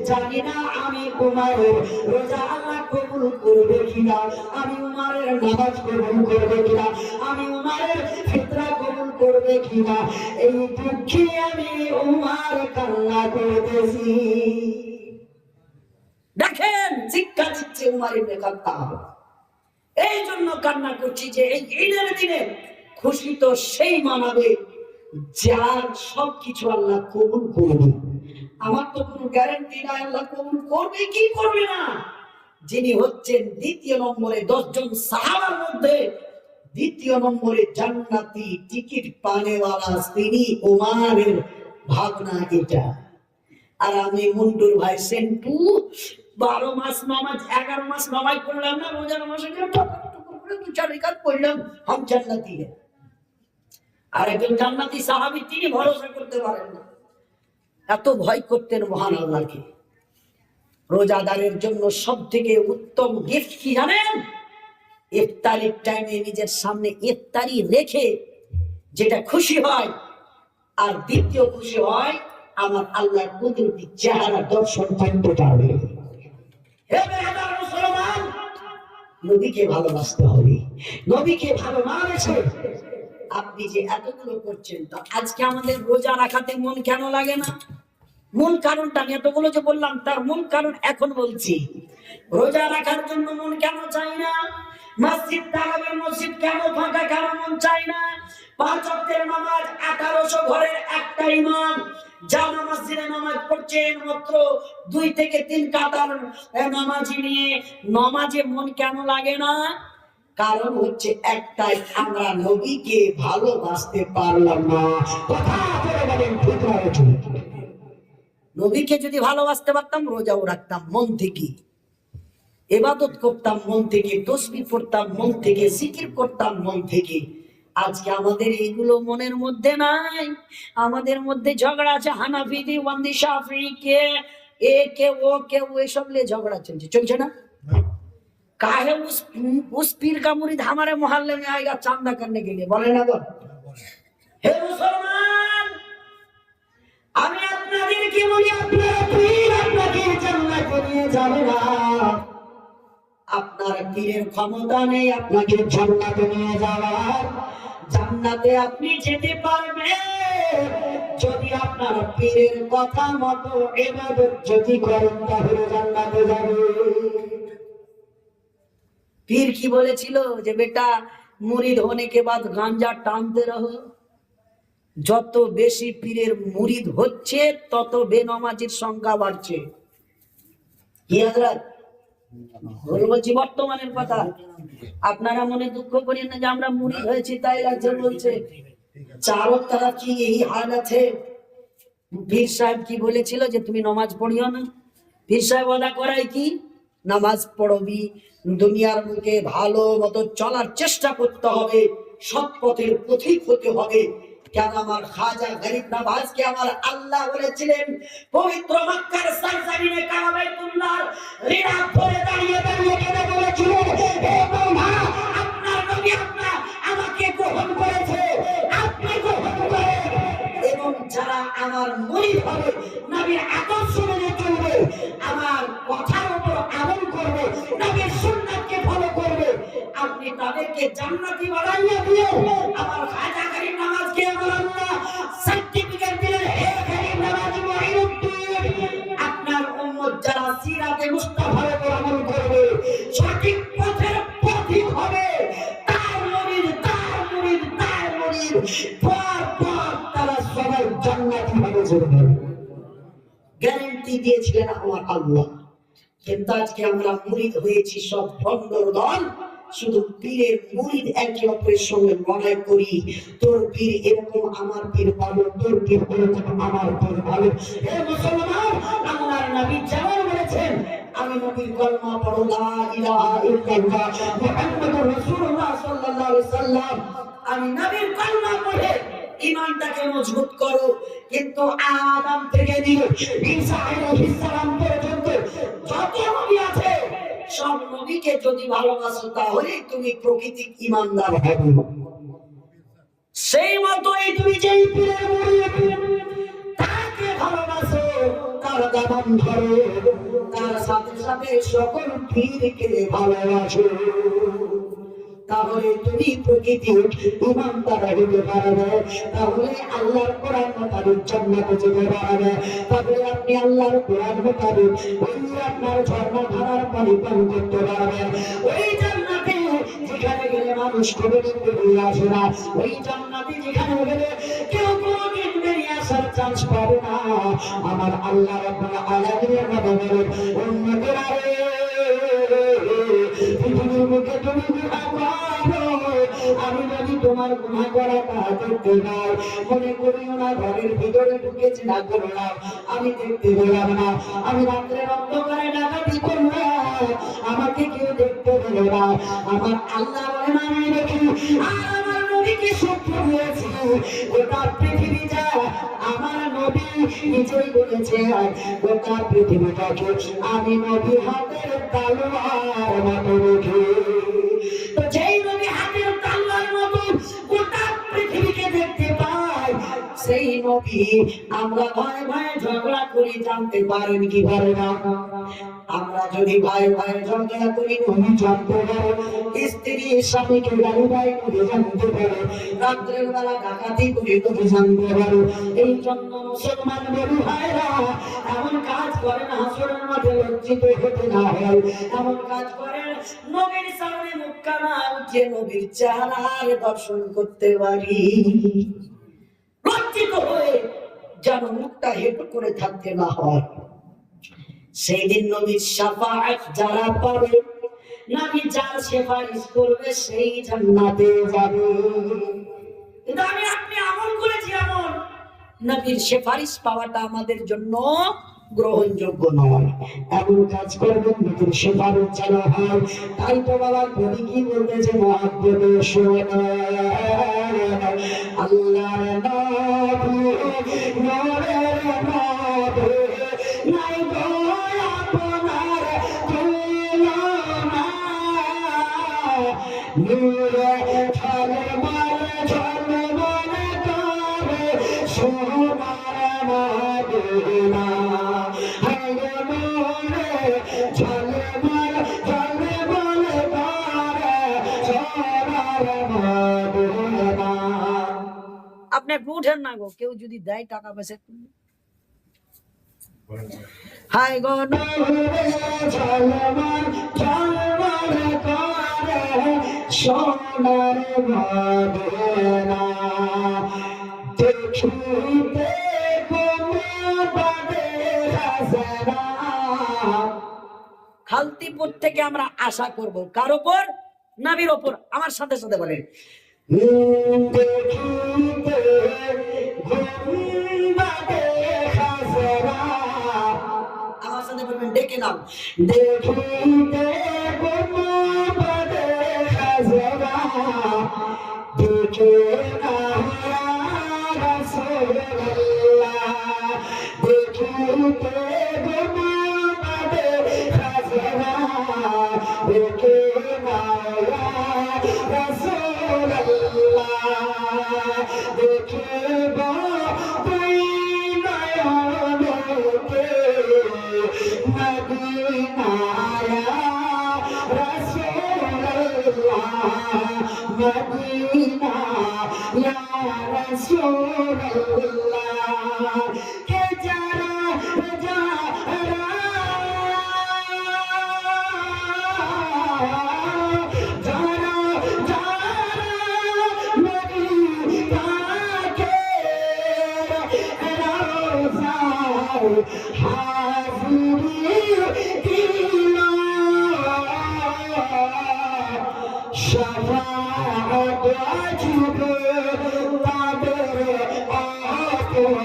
জানি না আমি উমারের রোজা আল্লাহ কবুল করবে কিনা, আমি উমারের নামাজ কবুল করবে কিনা, আমি উমারের ফিতরা কবুল করবে কিনা, এই দুঃখে আমি উমার কান্না করতেছি। দেখেন শিক্ষা দিচ্ছে উমার ইবনে খাত্তাব। এই জন্য কান্না করছি যে এই ঈদের দিনে খুশি তো সেই মানাবে যার সবকিছু আল্লাহ কবুল করবে। আমার তো কোনো গ্যারান্টি নাই আল্লাহ কবুল করবে কি করবে না। যিনি হচ্ছেন দ্বিতীয় নম্বরে 10 জন সাহাবার মধ্যে দ্বিতীয় নম্বরে জান্নাতি টিকিট পানেওয়ালা তিনি উমারের ভাবনা এটা। আর আমি মুন্ডুর ভাই সেন্টু 12 মাস নামাজ 11 মাস নামাজ পড়লাম না, রোজার মাসে 2-4 রাকাত পড়লাম, हम জান্নাতি। আর একজন জান্নাতি সাহাবী তিনি ভরসা করতে পারেন না, এত ভয় করতেন মহান আল্লাহকে। রোজাদারের জন্য সবথেকে উত্তম গিফট কি জানেন? ইফতারির টাইমে নিজের সামনে ইফতারি রেখে যেটা খুশি হয়, আর দ্বিতীয় খুশি হয় আমার আল্লাহর কুদরতি চেহারা দর্শন করতে পারবে। হে বেরাদার মুসলমান, নবীকে ভালোবাসতে হবে। নবীকে ভালো না বেছে আপনি যে এতগুলো করছেন, তো আজকে আমাদের রোজা রাখাতে মন কেন লাগে না? মূল কারণটা আমি এতগুলো যে বললাম তার মূল কারণ এখন বলছি। রোজা রাখার জন্য মন কেন চাই না? মসজিদ তারাবির মসজিদ কেন ফাঁকা, কেন মন চাই না? 5 ওয়াক্তের নামাজ 1800 ঘরের একটা ইমাম জামা মসজিদে নামাজ পড়ছেন মাত্র 2 থেকে 3 কাতার নামাজি নিয়ে, নামাজে মন কেন লাগে না? কারণ হচ্ছে একটাই, আমরা নবীকে ভালোবাসতে পারলাম না। কথা বলে বলেন ঠিক আছে? নবীকে যদি ভালোবাসতে পারতাম রোজাও রাখতাম মন থেকে, ইবাদত করতাম মন থেকে, তাসবিহ পড়তাম মন থেকে, জিকির করতাম মন থেকে। আজকে আমাদের এইগুলো মনের মধ্যে নাই। আমাদের মধ্যে ঝগড়া আছে, হানাফি দিওয়ান্দি শাফি কে এ কে ও কে ও, এসব নিয়ে ঝগড়া চলছে না? काहे उस पीर का मुरीद हमारे मोहल्ले में आएगा चांदा करने के लिए, बोले ना? बोल हे मुसलमान, আমি আপনাদেরকে বলি আপনার পীর আপনাকে জান্নাতে নিয়ে যাবে না। আপনার পীরের ক্ষমতা নেই আপনাকে জান্নাতে নিয়ে যাওয়ার। জান্নাতে আপনি যেতে পারবেন যদি আপনার পীরের কথা মতো ইবাদত যদি করেন, তাহলে জান্নাতে যাবেন। पीर की बोलेছিল যে बेटा मुरीद होने के बाद गांजा टानते रहो। যত বেশি পীরের মুরিদ হচ্ছে তত বেনামাজির সংখ্যা বাড়ছে। কি হযরত বলছি বর্তমানের কথা, আপনারা মনে দুঃখ করেন না যে আমরা মুরিদ হয়েছি তাই লাগছে বলছে। চারোं तरफ की यही हालत है। পীর সাহেব কি বলেছিল যে তুমি নামাজ পড়িও না। পীর সাহেব ওয়াদা করায় কি নামাজ পড়বি, দুনিয়ার মুখে ভালো মতো চলার চেষ্টা করতে হবে, সৎ পথের পথিক হতে হবে। কেন আমার খাজা গরিব নওয়াজকে আমার আল্লাহ বলেছিলেন পবিত্র মক্কার সরজমিনে কাবাতুল্লাহর রিয়াদ ধরে দাঁড়িয়ে দাঁড়িয়ে কেন বলেছিল, হে মাওলা আপনার নবী আমাকে গ্রহণ করেছে, আপনি গ্রহণ করেন। এবং যারা আমার মুরিদ হবে, নবীর আদর্শ মেনে চলবে, আমার কথার উপর আমল করবে, নবীর সুন্নাতকে ফলো করবে, আপনি তাদেরকে জান্নাতি বানাইয়া দিয়ে আমার খাজা গরিব নওয়াজকে আমার আল্লাহ সার্টিফিকেট দিলেন, হে গরিব নওয়াজ মুঈনুদ্দিন, আপনার উম্মত যারা সিরাতে মুস্তাফার উপর আমল করবে, সঠিক পথের পথিক হবে, তার মুরিদ পর পর তারা সবাই জান্নাতি হয়ে যাবে। গ্যারান্টি দিয়েছিলেন আমার আল্লাহ। কিন্তু আজকে আমরা মুরিদ হয়েছি সব ভণ্ডর দল, শুধু পীরের মুরিদ একে অপরের সঙ্গে লড়াই করি। তোর পীর এরকম, আমার পীর ভালো, তোর পীর এরকম, আমার পীর ভালো। হে মুসলমান, আল্লাহর নবী যেমন বলেছেন আমি নবীর কলমা পড়ো লা ইলাহা ইল্লাল্লাহ মুহাম্মাদুর রাসূলুল্লাহ সাল্লাল্লাহু আলাইহি সাল্লাম, আমি নবীর কলমা পড়ে ঈমানটাকে মজবুত করো। কিন্তু আদম থেকে নিয়ে ঈসা আলাইহিস সালাম পর্যন্ত যত নবী আছে সব নবীকে যদি ভালোবাসো তাহলে তুমি প্রকৃতিক ঈমানদার হবে। সেই মতোই তুমি যেই পীরের মুরিদ তাকে ভালোবাসো, তার দামান ধরো, তার সাথে সাথে সকল পীরকে ভালোবাসো, তাহলে তুমি প্রকৃতির ঈমানদার হতে পারবে। তাহলে আল্লাহর কোরআন মোতাবেক জান্নাতে যেতে পারবে। তাহলে আপনি আল্লাহর কোরআন মোতাবেক ওই আপনার ঝর্ণাধারার পানি পান করতে পারবে। ওই জান্নাতে যেখানে গেলে মানুষ কোনোদিন বেরিয়ে আসে না, ওই জান্নাতে যেখানে গেলে কেউ কোনোদিন বেরিয়ে আসার চান্স পাবে না। আমার আল্লাহ রাব্বুল আলামিনের নামে বলেন উম্মতেরা রে, পৃথিবীর বুকে তুমি গুনাহ করো, আমি নবী তোমার গুনাহ করাটা দেখতে নাই। মনে করিও না ঘরের ভিতরে ঢুকেছি না করলাম, আমি দেখতে পেলাম না। আমি রাত্রের অন্ধকারে ডাকাতি করলাম, আমাকে কেউ দেখতে পেল না। আমার আল্লাহ বলেন আমি দেখি আর আমার নবীকে সত্য দিয়েছি। গোটা পৃথিবী যা আমার নবী নিজেই বলেছে গোটা পৃথিবীটাকে আমি নবী হাতের তালোয়ার মতো রেখে। তো যেই নবী হাতের তালোয়ার মতো গোটা পৃথিবীকে দেখতে পাই, সেই নবী আমরা ভয়ে ভয়ে ঝগড়া করি জানতে পারেন কি পারে না? আমরা যদি ভয়ে ভয়ে ঝগড়া করি নবী জানতে পারে, স্ত্রী স্বামীকে গালি দেয় নবী জানতে পারে, রাত্রের বেলা ডাকাতি করে নবী জানতে পারে। এই জন্য মুসলমান বলি ভাইরা এমন কাজ করে না হাসরের মাঠে লজ্জিত হতে না হয়, এমন কাজ করে নবীর সামনে মুখ কানা উঠিয়ে নবীর চেহারার দর্শন করতে পারি, লজ্জিত হয়ে যেন মুখটা হেঁটু করে থাকতে না হয়। সেই দিন নবীর শাফাআত যারা পাবে, নবী যার সুপারিশ করবে সেই জান্নাতে যাবে। কিন্তু আমি আপনি আমল করেছি এমন, নবীর সুপারিশ পাওয়াটা আমাদের জন্য গ্রহণযোগ্য নয়। এমন কাজ করবেন নবীর সুপারিশ যেন হয়। তাই তো বাবা কবি কি বলতেছে মহাব্বতে শোনা আল্লাহর নবী নূরের নবী নাই গো আপনার তুলনা, নূরে ঝলমল ঝলমল করে সোনার মদিনা, হায় নূরে ঝলমল ঝলমল করে সোনার মদিনা। আপনি একটু উঠেন না গো, কেউ যদি দেয় টাকা পয়সা হায় গো নূরে ঝলমল ঝলমল করে সোনার মদিনা, দেখিতে গুণবাদে হাসানা। খালতিপুর থেকে আমরা আশা করব কার উপর? নবীর উপর। আমার সাথে সাথে বলেন দেখিতে গুণবাদে হাসানা। আমার সাথে বলবেন ডেকে নাও দেখিতে গুণবাদে হাসানা, দেখে না রাসূলুল্লাহ, দেখিতে গুণবাদে হাসানা, দেখে না রাসূলুল্লাহ, দেখিব দুই নয়নেতে মদিনা রাসূলুল্লাহ, মদিনা ইয়া রাসূলুল্লাহ। কে যারা যারা যারা যারা নবী পাকে রওজায় হাজিরি দিল, শাফাআত আসবে তাদের আপন,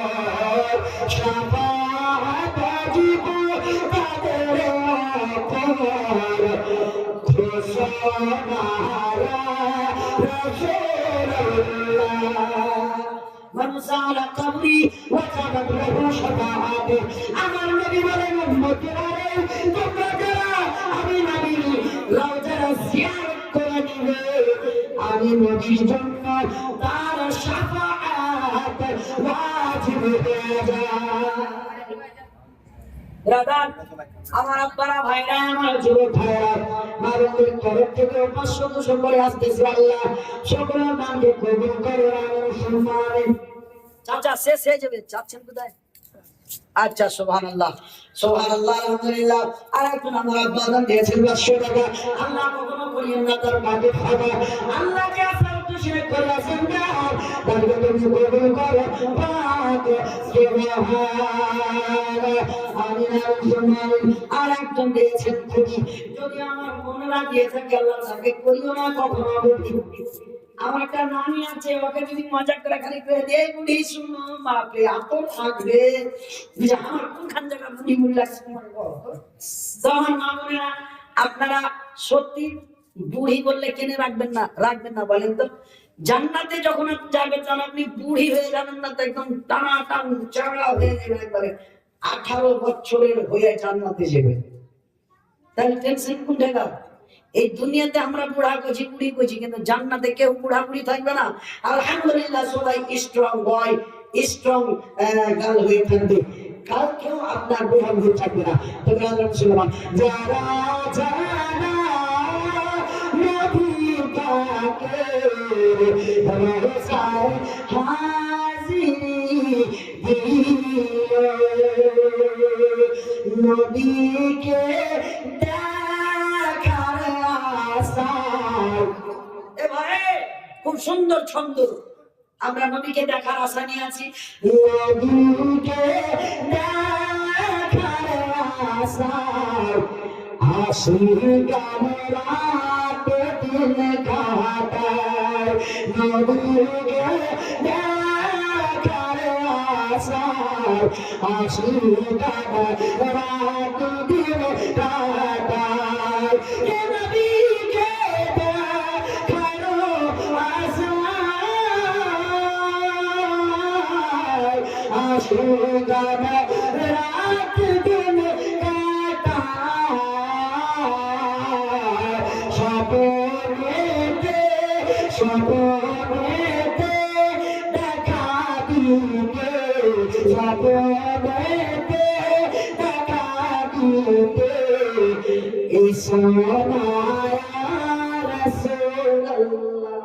শাফাআত আসবে من زار قبري وجبت له شفاعته আমার নবী বলেন উম্মতেরা তোমরা যারা আমি নবীর রওজা জিয়ারত করে নিবে আমি নবীর জন্য তার শাফাআত ওয়াজিব হয়ে যায়। ব্রাদার আমার আব্বারা ভাইরা আমার যুবক ভাইরা মারুলের তরফ থেকে 500 করে আসতেছে আল্লাহ সকলের নামকে কবুল করে আমার সম্মানে। চাচা শেষ হয়ে যাবে চাচ্ছেন কোথায়? আচ্ছা সুবহানাল্লাহ সুবহানাল্লাহ আলহামদুলিল্লাহ। আর একজন আমার আব্বা দান দিয়েছেন 500 টাকা। আল্লাহ কখনো করিয়েন না তার মাকে খাবা আল্লাহকে আপনার উদ্দেশ্যে করেছেন না তাকে তুমি কবুল করো পাক সুবহান। আর একজন দিয়েছেন খুবই যদি আমার মনে দিয়ে থাকে আল্লাহ তাকে করিও না কখনো বলি আমার একটা নানি আছে ওকে যদি মজা করে খালি করে দেয় বুড়ি শুনো বাপরে এত থাকবে যে আমার কোনখান জায়গা বুড়ি বুড়ি লাগছে আমার মা বোনেরা আপনারা সত্যি বুড়ি বললে কেনে রাখবেন না বলেন তো জান্নাতে যখন যাবেন তখন আপনি বুড়ি হয়ে যাবেন না তো একদম টানা টান চাড়া হয়ে যাবেন একবারে 18 বছরের হয়ে জান্নাতে যাবেন তাহলে টেনশন কোন জায়গা? এই দুনিয়াতে আমরা বুড়া করছি বুড়ি করছি কিন্তু জান্নাতে কেউ বুড়া বুড়ি থাকবে না আলহামদুলিল্লাহ। সবাই স্ট্রং বয় স্ট্রং গার্ল হয়ে থাকবে কাল কেউ আপনার বুড়া বুড়ি থাকবে না। তবে আল্লাহ মুসলমান যারা জানা নবী পাকে রোজায় হাজিরি দিল নবীকে খুব সুন্দর ছন্দ আমরা নবীকে দেখার আশা নিয়ে আছি নবীকে দেখার আশায় আসি গামরাতে দিন কাটায় নবীকে দেখার আশায় আসি গামরাতে দিন কাটায় নবীকে সুগানা রাত দিন কাটায় স্বপ্নেতে দেখা দিতে স্বপ্নেতে দেখা দিতে এই সোনায় রাসূলুল্লাহ।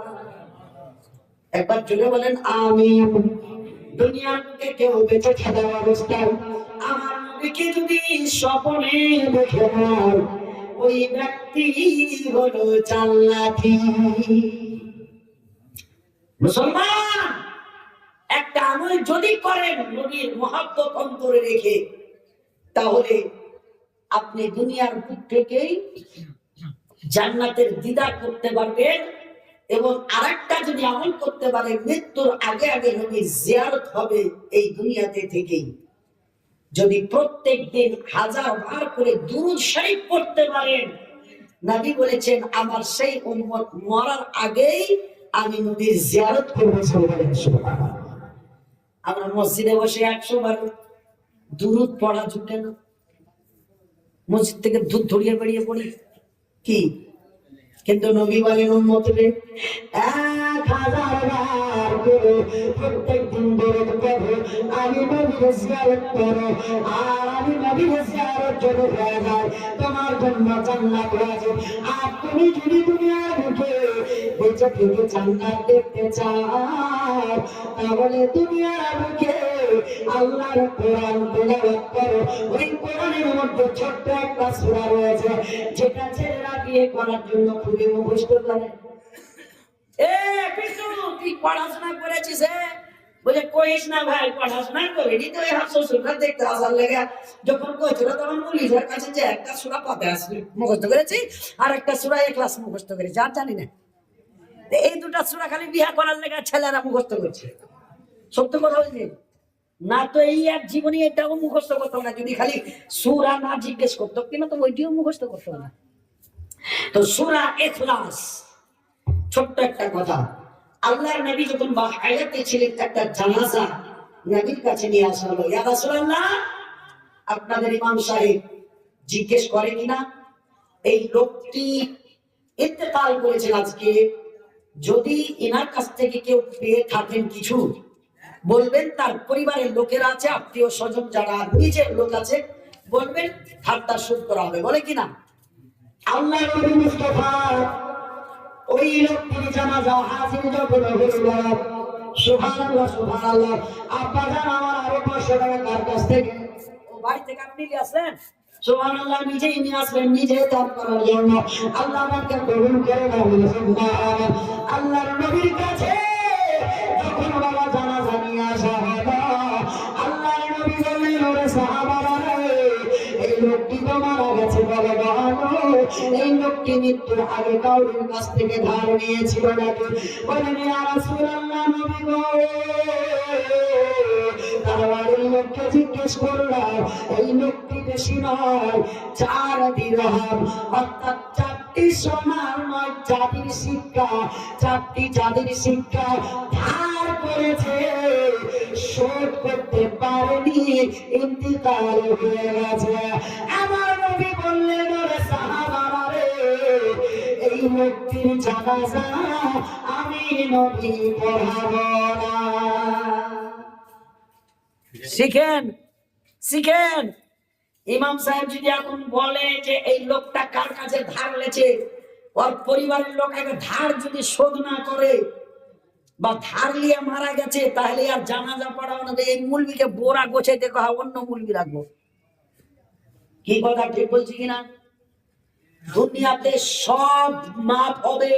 একবার জোরে বলেন আমিন। দুনিয়ার বুকে কেউ বেঁচে থাকা অবস্থায় আমার নবীকে যদি স্বপ্নে দেখে নাও ওই ব্যক্তি হলো জান্নাতি মুসলমান। একটা আমল যদি করেন নবীর মহব্বত অন্তরে রেখে তাহলে আপনি দুনিয়ার বুক থেকেই জান্নাতের দিদার করতে পারবেন এবং আরেকটা যদি আমল করতে পারে মৃত্যুর আগে আগে নবীর জিয়ারত হবে এই দুনিয়াতে থেকেই। যদি প্রত্যেক দিন 1000 বার করে দুরূদ শরীফ পড়তে পারেন নবী বলেছেন আমার সেই উম্মত মরার আগেই আমি নবীর জিয়ারত করব সুবহানাল্লাহ। আমরা মসজিদে বসে 100 বার দুরূদ পড়া জুটে না মসজিদ থেকে দুধ ধরিয়ে বেরিয়ে পড়ি কি কিন্তু নবী বলেন উম্মতরে 1000 বার করে প্রত্যেক দিন দরুদ পড়ো আমি নবীর জিয়ারত করো আর আমি নবীর জিয়ারত যদি হয়ে যায় তোমার জন্য জান্নাত ওয়াজিব। আর তুমি যদি দুনিয়ার বুকে বেঁচে থেকে জান্নাত দেখতে চাও তাহলে দুনিয়ার বুকে আল্লাহর কোরআন তেলাওয়াত করো। ওই কোরআনের মধ্যে ছোট্ট একটা সূরা রয়েছে যেটা ছেলেরা বিয়ে করার জন্য খুবই মুখস্থ করে। তুই পড়াশোনা করেছিস বলে কইস না ভাই পড়াশোনা করিনি তো শ্বশুররা দেখতে আসার লেগে যখন কইছিল তখন পুলিশের কাছে যে একটা সূরা পাতে আসবে মুখস্থ করেছি আর একটা সূরা ক্লাস মুখস্থ করেছি আর জানি না। এই দুটা সূরা খালি বিয়ে করার লেগে ছেলেরা মুখস্থ করছে। সত্য কথা বলছি না তো এই আর জীবনে এটাও মুখস্থ করতো না যদি খালি সূরা না জিজ্ঞেস করতো কিনা তো ওইটিও মুখস্থ করতো না। তো সূরা ইখলাস, ছোট্ট একটা কথা, আল্লাহর নবী যখন হায়াতে ছিলেন একটা জানাজা নবীর কাছে নিয়ে আসা হলো, ইয়া রাসূলুল্লাহ আপনাদের ইমাম সাহেব জিজ্ঞেস করে কিনা এই লোকটি ইন্তেকাল করেছেন আজকে, যদি এনার কাছ থেকে কেউ পেয়ে থাকেন কিছু বলবেন, তার পরিবারের লোকেরা আছে, আত্মীয় স্বজন যারা নিজের লোক আছে বলবেন, ঠাট্টা শুরু করা হবে, বলে কিনা? আল্লাহ নবী মুস্তাফা ওই লোকটির জানাজা হাজির যখন হলো, সুবহানাল্লাহ সুবহানাল্লাহ, আব্বা জান আমার আরো 500 টাকা কার কাছ থেকে, ও ভাই থেকে আপনি নিয়ে আসলেন, সুবহানাল্লাহ, নিজেই নিয়ে আসবেন, নিজে দান করার জন্য, আল্লাহ আমাকে কবুল করে নাও। আল্লাহর নবীর কাছে যখন বাবা জানাজা নিয়ে আসা হলো, আল্লাহর নবী বললেন, ওরে সাহাবারা, এই লোকটি তো মারা গেছে, বলে এই লোকটি মৃত্যুর আগে কাউরির কাছ থেকে ধার নিয়েছিল নাকি? বলেন ইয়া রাসূলুল্লাহ, নবী গো, তার বাড়ির লোককে জিজ্ঞেস করলাম, এই লোকটি বেশি নয় 4 দিরহাম, অর্থাৎ 4টি সোনার 9 চাঁদির সিক্কা, 4টি চাঁদির সিক্কা ধার করেছে, শোধ করতে পারেনি, ইন্তিকাল হয়ে গেছে। আমার নবী বললেন, ওরে সাহাবারা রে, এই লোকটির জানাজা আমি নবী পড়াবো না। শিখেন শিখেন, ইমাম সাহেব যদি এখন বলে যে এই লোকটা কার কাছে ধার লেছে, ওর পরিবারের লোক আগে ধার যদি শোধ না করে বা ধার লিয়ে মারা গেছে, তাহলে আর জানাজা পড়াবো না, এই মুলবিকে বোরা গোছাইতে কহা, অন্য মুলবি রাখবো। কি কথা ঠিক বলছি কিনা? দুনিয়াতে সব মাফ হবে,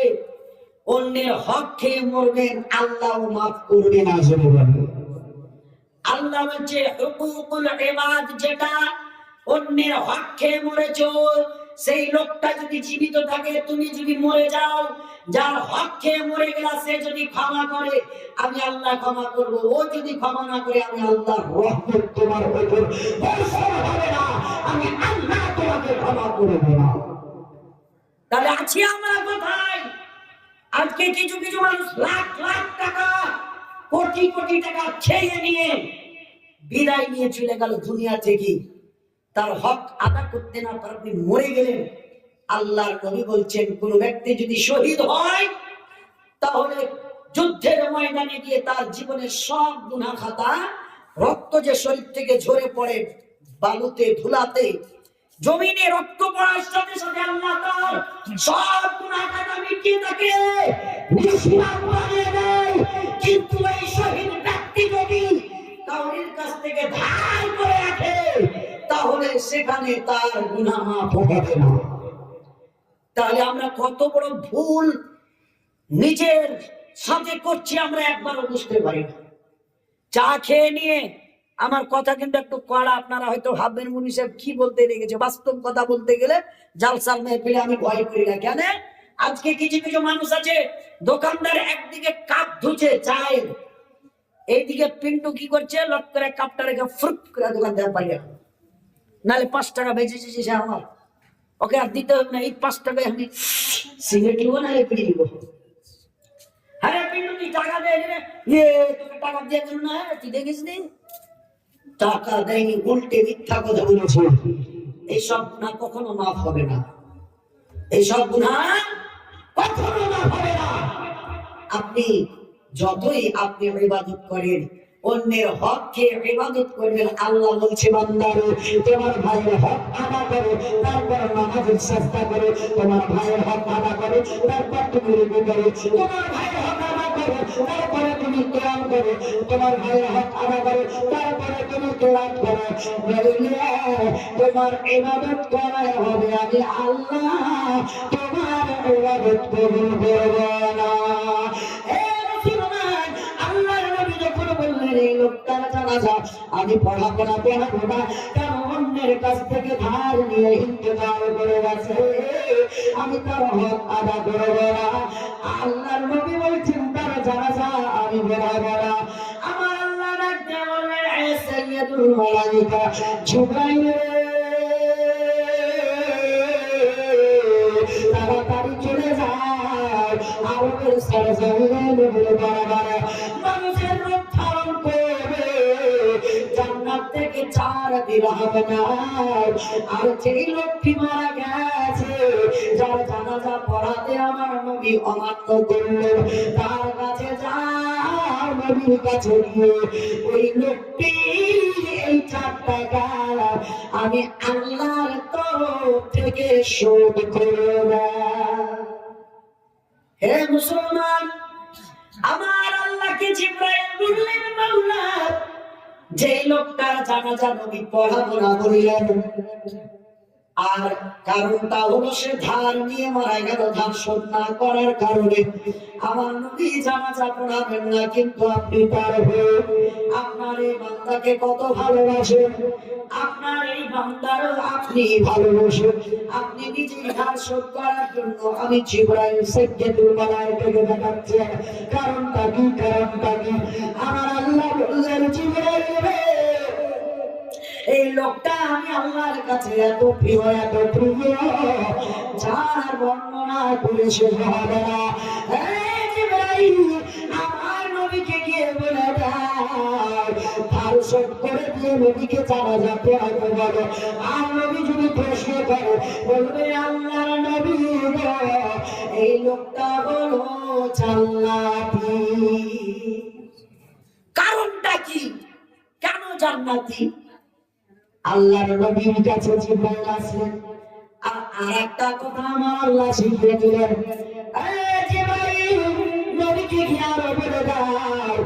অন্যের হক খেয়ে মরবেন, আল্লাহ মাফ করবেন না। আল্লাহ বলছে হুকুকুল ইবাদ, যেটা অন্যের হক খেয়ে মরেছো, সেই লোকটা যদি জীবিত থাকে, তুমি যদি মরে যাও, যার হক খেয়ে মরে গেলা সে যদি ক্ষমা করে, আমি আল্লাহ ক্ষমা করব, ও যদি ক্ষমা না করে, আমি আল্লাহর রহমত তোমার উপর বর্ষণ হবে না, আমি আল্লাহ তোমাকে ক্ষমা করব না। তাহলে আছি আমরা কোথায়? আজকে কিছু কিছু মানুষ লাখ লাখ টাকা, কোটি কোটি টাকা খেয়ে নিয়ে বিদায় নিয়ে চলে গেল দুনিয়া থেকে, তার হক আদা করতে না পারে আপনি মরে গেলেন। আল্লাহর নবী বলছেন, কোন ব্যক্তি যদি শহীদ হয়, তাহলে যুদ্ধের ময়দানে গিয়ে তার জীবনের সব গুনাহ খাতা, রক্ত যে শরীর থেকে ঝরে পড়ে বালুতে ধুলাতে, জমিনে রক্ত পড়ার সাথে সাথে আল্লাহ তার সব গুনাহ খাতা মিটিয়ে থাকে, নিঃসীমা করে দেয়। কিন্তু এই শহীদ ব্যক্তি যদি কাউরির কাছ থেকে ধার করে রাখে, তাহলে সেখানে তার গুনাহ মাফ হবে না। তাহলে আমরা কত বড় ভুল নিজের সাথে করছি আমরা একবারও বুঝতে পারি না। চা খেয়ে নিয়ে, আমার কথা কিন্তু একটু কড়া, আপনারা হয়তো ভাববেন মুনি সাহেব কি বলতে লেগেছে, বাস্তব কথা বলতে গেলে জালসার মেহফিলে আমি ভয় করি না। কেন? আজকে কিছু কিছু মানুষ আছে, দোকানদার একদিকে কাপ ধুছে চায়ের, এইদিকে পিন্টু কি করছে, লট করে কাপটা রেখে ফুট করে দোকান থেকে পাইয়া, নাহলে 5 টাকা বেঁচেছে সে আমার, ওকে আর দিতে হবে না, এই 5 টাকায় আমি সিগারেট নিবো না বিড়ি নিবো। হ্যাঁ পিন্টু তুই টাকা দেয়, তোকে টাকা দিয়ে গেল না, তুই দেখিস নি টাকা দেয়নি, উল্টে মিথ্যা কথা বলেছে। এইসব গুনাহ কখনো মাফ হবে না, এইসব গুনাহ কখনো মাফ হবে না। আপনি যতই আপনি ইবাদত করেন, অন্যের হক খেয়ে ইবাদত করবেন, আল্লাহ বলছে বান্দারে, তোমার ভাইয়ের হক আদা করো, তারপর নামাজের চেষ্টা করো, তোমার ভাইয়ের হক আদা করো, তারপর তুমি রুকু করো, তোমার ভাইয়ের হক আদা করো, তারপরে তুমি কিয়াম করো, তোমার ভাইয়ের হক আদা করো, তারপরে তুমি কিয়াম করো, তোমার ইবাদত করা হবে, আমি আল্লাহ তোমার ইবাদত কবুল করব না। এই লোকটার জানাজা আমি পড়াবো না, কারণ অন্যের কাছ থেকে ধার নিয়ে ইন্তেকাল করে গেছে, আমি তার হক আদা করব না। আল্লাহর নবী বলছেন, তার জানাজা আমি পড়াবো না। আমার আল্লাহ ডাকতে বললেন, এ সাইয়্যিদুল মালায়েকা জিবরাইল, তাড়াতাড়ি চলে যায় আরবের সরজমিনে নবীর দরবারে মানুষের রূপ ধারণ করবে জান্নাত থেকে 4 দিরহাম নাই আর যেই লোকটি মারা গেছে যার জানাজা পড়াতে আমার নবী অমান্য করলেন তার কাছে যাও নবীর কাছে গিয়ে ওই লোকটি এই 4 টাকা আমি আল্লাহর তরফ থেকে শোধ করব। হে মুসলমান, আমার আল্লাহকে জিবরাইল বললেন মাওলা যে লোকটার জানাজা নবী পড়াবো না বললেন, আর কারণটা হলো সে ধার নিয়ে মারা গেল, ধার শোধ না করার কারণে আমার নবী জানাজা পড়াবেন না। কিন্তু আপনি তার হয়ে আপনার এই বান্দাকে কত ভালোবাসেন, আপনার এই বান্দারও আপনি ভালোবাসেন, আপনি নিজে ধার শোধ করার জন্য আমি জিবরাইল সাইয়্যিদুল মালায়েকাকে দেখাচ্ছি। কারণটা কি? কারণটা কি? আমার আল্লাহ বললেন জিবরাইল রে, এই লোকটা আমি আল্লাহর কাছে এত প্রিয়, এত প্রিয় যার বর্ণনা করে শেষ হবে না। জিবরাইল আমার নবীকে গিয়ে বলে দাও ধার শোধ করে দিয়ে নবীকে জানাজা পড়াতে বলো। আর নবী যদি প্রশ্ন করে বলবে আল্লাহর নবী এই লোকটা বলো জান্নাতি। কারণটা কি? কেন জান্নাতি? আল্লাহর নবীর কাছে জিবরাইল আসলেন আর আরেকটা কথা আমার আল্লাহ শিখিয়ে দিলেন, জিবরাইল নবীকে গিয়ে আরো বলে দাও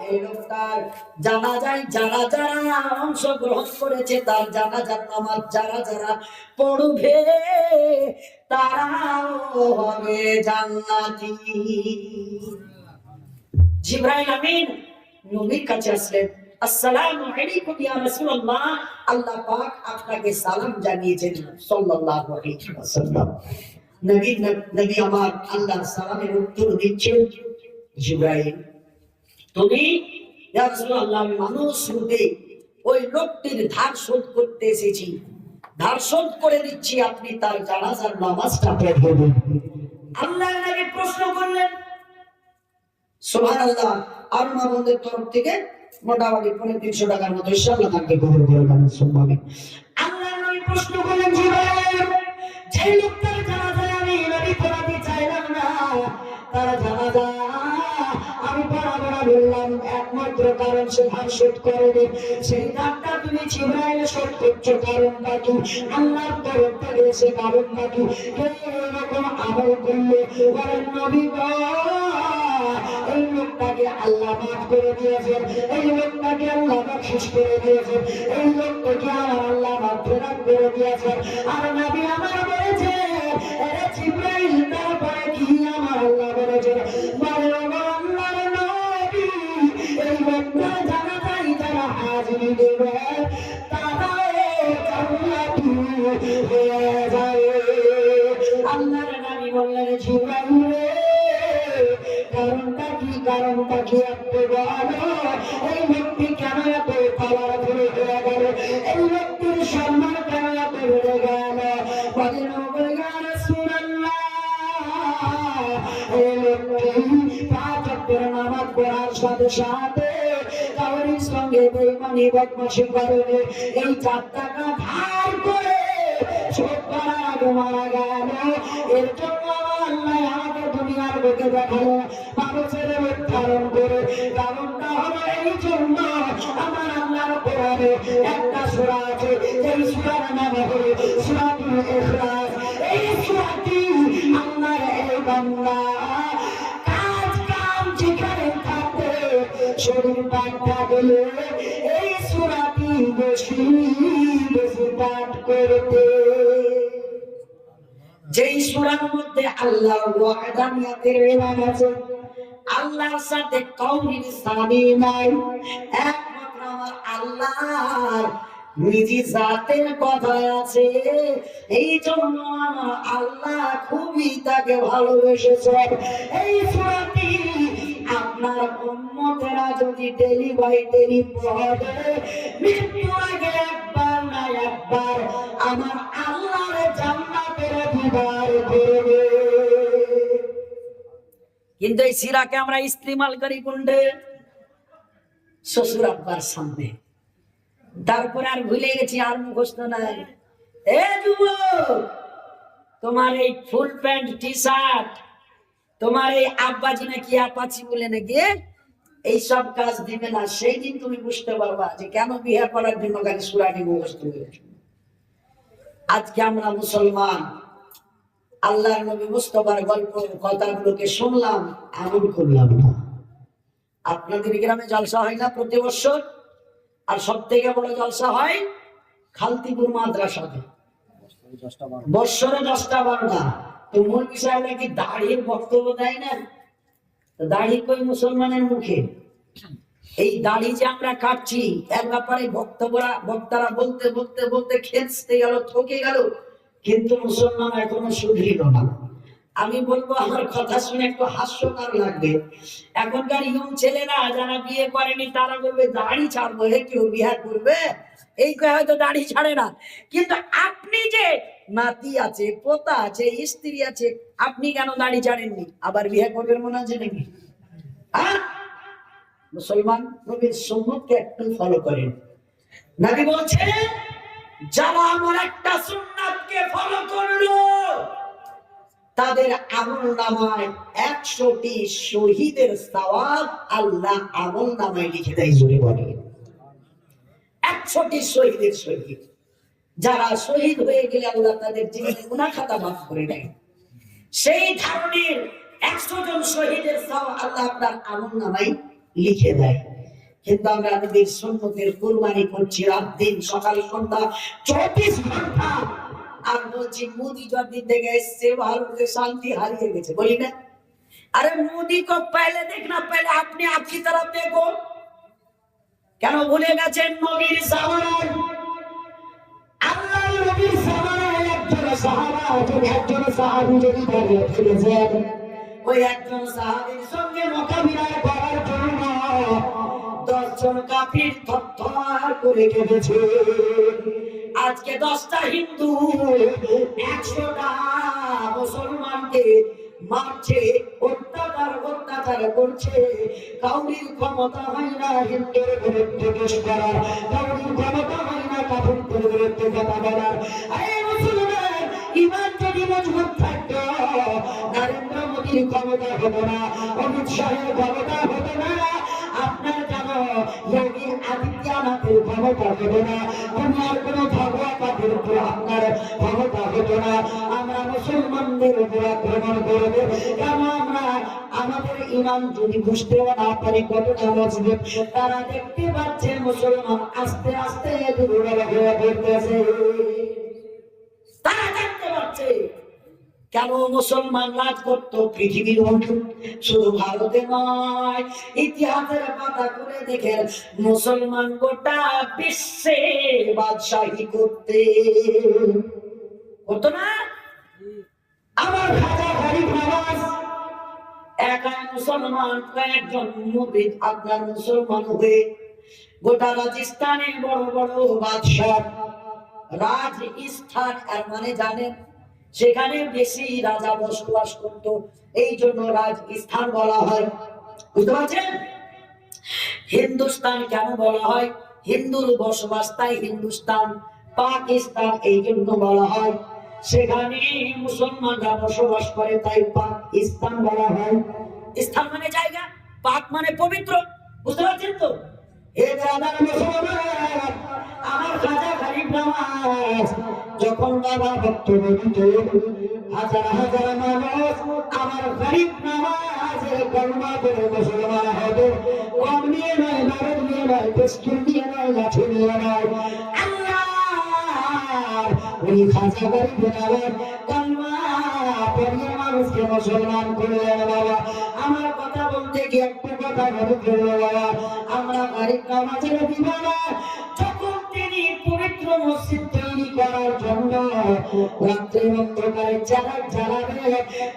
এই লোকটার জানাজায় যারা যারা অংশগ্রহণ করেছে তার জানাজার নামাজ যারা যারা পড়বে তারাও হবে জান্নাতি। জিবরাইল আমিন নবীর কাছে আসলেন, আসসালামু আলাইকুম ইয়া রাসূলুল্লাহ, আল্লাহ পাক আপনাকে সালাম জানিয়েছেন সাল্লাল্লাহু আলাইহি ওয়াসাল্লাম। নবী আমার আল্লাহর সালামের উত্তর দিচ্ছেন, জিবরাইল তুমি ইয়া রাসূলুল্লাহ আমি মানুষ রূপে ওই লোকটির ধার শোধ করতে এসেছি, ধার শোধ করে দিচ্ছি, আপনি তার জানাজার নামাজটা পড়ে দিন। আল্লাহ নবী প্রশ্ন করলেন, সুবহানাল্লাহ, আর মামুদের তরফ থেকে মোটামুটি 350 টাকার মতো ইনশাআল্লাহ তাকে কবুল করে দেন। আল্লাহ নবী প্রশ্ন করলেন, জিবরাইল যে লোকটার জানাজা আমি নবী পড়াতে চাইলাম না তার জানাজা আমি পড়াবো না বললাম একমাত্র কারণ সে ধার শোধ করেনি, সেই ধারটা তুমি জিবরাইল শোধ করছো, কারণটা কি? আল্লাহর তরফ থেকে সে কারণটা কি? এরকম আমল করলে বলেন নবী এই লোকটাকে আল্লাহ মাফ করে দিয়েছেন, এই লোকটাকে আল্লাহ বকশিশ করে দিয়েছেন, এই লোকটাকে আমার আল্লাহ মাগফিরাত করে দিয়েছেন। আর নবী আমার বলেছে আরে জিবরাইল তারপরে কি আমার আল্লাহ বলেছেন, বলে আল্লাহর নবী এই লোকটা জানাজায় যারা হাজিরি দেবে তারা জান্নাতি হয়ে যাবে। আল্লাহর নবী বললেন, জিবরাইল কারণটা কি? কারণটা কি? আপনি বলো এই লোকটি কেন এত পাওয়ারফুল হয়ে গেল, এই লোকটির সম্মান কেন এত বেড়ে গেল? বলেন ইয়া রাসূলুল্লাহ এই লোকটি 5 ওয়াক্তের নামাজ পড়ার সাথে সাথে কাউরির সঙ্গে বেঈমানি বদমাশি করে এই 4 টাকা ধার করে শোধ করার আগে মারা গেল। এর জন্য আল্লাহ আমাকে দুনিয়ার বুকে দেখালো মানুষের রূপ ধারণ করে। কারণটা হলো এই জন্য আমার আল্লাহর কোরআনে একটা সূরা আছে, এই সূরার নাম হলো সূরাতুল ইখলাস। এই সূরাটি আল্লাহর এই বান্দা কাজ কাম যেখানে থাকে শরীর পাক থাকলে এই সূরাটি বেশি বেশি পাঠ করতে। যেই সূরার মধ্যে আল্লাহর ওয়াহদানিয়তের এলান আছে, আল্লাহর সাথে কাউরির সানি নাই, একমাত্র আমার আল্লাহর নিজে জাতের কথা আছে। এই জন্য আমার আল্লাহ খুবই তাকে ভালোবেসেছে। এই সূরাটি আপনার উম্মতেরা যদি ডেলি বাই ডেলি পড়ে মৃত্যুর আগে একবার না একবার আমার আল্লাহর জান্নাতের দিদার করবে। কিন্তু এই সিরাকে আমরা ইস্তেমাল করি কোনটা? শ্বশুর আব্বার সামনে। তারপরে আর ভুলে গেছি, আর মুখস্থ নাই। এ যুবক, তোমার এই ফুল প্যান্ট টি শার্ট, তোমার এই আব্বাজি নাকি আপাচি বলে নাকি এইসব কাজ দিবে না। সেই দিন তুমি বুঝতে পারবা যে কেন বিয়ে করার জন্য খালি সুরাটি মুখস্থ হয়েছে। আজকে আমরা মুসলমান, আল্লাহর নবী মুস্তাফার গল্প কথাগুলোকে শুনলাম, আমল করলাম না। আপনাদের গ্রামে জলসা হয় না প্রতি বছর? আর সব থেকে বড় জলসা হয় খালতিপুর মাদ্রাসাতে, বৎসরে 10টা-12টা। তো মৌলভী সাহেব নাকি দাড়ির বক্তব্য দেয় না। দাড়ি কই মুসলমানের মুখে? এই দাড়ি যে আমরা কাটছি এর ব্যাপারে বক্তারা বলতে বলতে বলতে খেঁচতে গেল, ঠকে গেল, কিন্তু মুসলমান এখনো শুধরিল না। আমি বলবো, আমার কথা শুনে একটু হাস্যকর লাগবে। এখনকার ইয়ং ছেলেরা যারা বিয়ে করেনি তারা বলবে দাড়ি ছাড়বো, হে কেউ বিয়ে করবে? এই হয়তো দাড়ি ছাড়ে না। কিন্তু আপনি যে নাতি আছে, পোতা আছে, স্ত্রী আছে, আপনি কেন দাড়ি ছাড়েননি? আবার বিয়ে করবেন মনে আছে নাকি? মুসলমান নবীর সুন্নতকে একটু ফলো করেন। নবী বলছেন, যারা আমার একটা সুন্নাতকে ফলো করলো তাদের আমলনামায় 100টি শহীদের সওয়াব আল্লাহ আমলনামায় লিখে দেয়। জোরে বলেন 100টি শহীদের শহীদ। যারা শহীদ হয়ে গেলে আল্লাহ তাদের জীবনের গুনাহ খাতা মাফ করে দেয়। সেই ধরনের 100 জন শহীদের সওয়াব আল্লাহ আপনার আমলনামায় লিখে দেয়। কিন্তু আমরা আমাদের সুন্নতের কুরবানি করছি রাত দিন, সকাল সন্ধ্যা 24 ঘন্টা। আর বলছি মোদি যদি থেকে এসছে ভারতে শান্তি হারিয়ে গেছে, বলি না? अरे मोदी को पहले देखना, पहले अपने आप की तरफ देखो। কেন ভুলে গেছেন নবীর জামানায়? আল্লাহর নবীর জামানায় একজন সাহাবী যদি দাঁড়িয়ে ছিলেন, ওই একজন সাহাবীর সঙ্গে মোকাবিলা করার জন্য 10 জন কাফির থরথর করে কেঁদেছে। আজকে 10টা হিন্দু 100টা মুসলমানকে মারছে, অত্যাচার করছে। কাউরির ক্ষমতা হয় না হিন্দুর বিরুদ্ধে দেশ করার, কাউরির ক্ষমতা হয় না কাফিরদের বিরুদ্ধে কথা বলার। আরে মুসলমান, ঈমান যদি মজবুত থাকতো, নরেন্দ্র মোদীর ক্ষমতা হতো না, অমিত শাহের ক্ষমতা হতো না, আপনার কেন যোগী আদিত্যনাথের ক্ষমতা হতো না, দুনিয়ার কোন ভগবানের উপর আপনার ক্ষমতা হতো না। আমরা মুসলমানদের উপর আক্রমণ করবো কেন? আমরা আমাদের ইমান যদি বুঝতেও না পারি কতটা মজবুত, তারা দেখতে পাচ্ছে মুসলমান আস্তে আস্তে দুর্বল হয়ে পড়তেছে। তারা দেখতে পাচ্ছে কেন মুসলমান রাজ করত পৃথিবীর মধ্যে, শুধু ভারতে নয়, ইতিহাসের পাতা খুলে দেখেন মুসলমান গোটা বিশ্বে বাদশাহী করতে হতো না। আমার খাজা গরিব নওয়াজ একা মুসলমান, কয়েকজন মুরিদ আপনার মুসলমান হয়ে গোটা রাজস্থানে বড় বড় বাদশাহ, রাজস্থান এর মানে জানেন, সেখানে বেশি রাজা বসবাস করত, এই জন্য রাজস্থান বলা হয়। বুঝতে পারছেন? হিন্দুস্তান কেন বলা হয়? হিন্দুর বসবাস, তাই হিন্দুস্তান। পাকিস্তান এই জন্য বলা হয়, সেখানে মুসলমানরা বসবাস করে, তাই পাকিস্তান বলা হয়। স্থান মানে জায়গা, পাক মানে পবিত্র। বুঝতে পারছেন তো? হে ব্রাদার মুসলমান, আমার খাজা গরিব নওয়াজ যখন বাবা বক্তব্য দিত, হাজার হাজার মানুষ আমার গরিব নওয়াজের কলমা পড়ে মুসলমান হবে। কম নিয়ে নয়, নারদ নিয়ে নয়, পিস্তল নিয়ে নয়, লাঠি নিয়ে নয়, আল্লাহ ওই খাজা গরিব নওয়াজ কলমা পড়িয়ে মানুষকে মুসলমান করলেন। বাবা আমার কথা বলতে গিয়ে একটা কথা মনে পড়লো বাবা, আমরা গরিব নওয়াজের দিবানা যখন তিনি পবিত্র মসজিদ তৈরি করার জন্য রাত্রে অন্ধকারে জ্বালাবে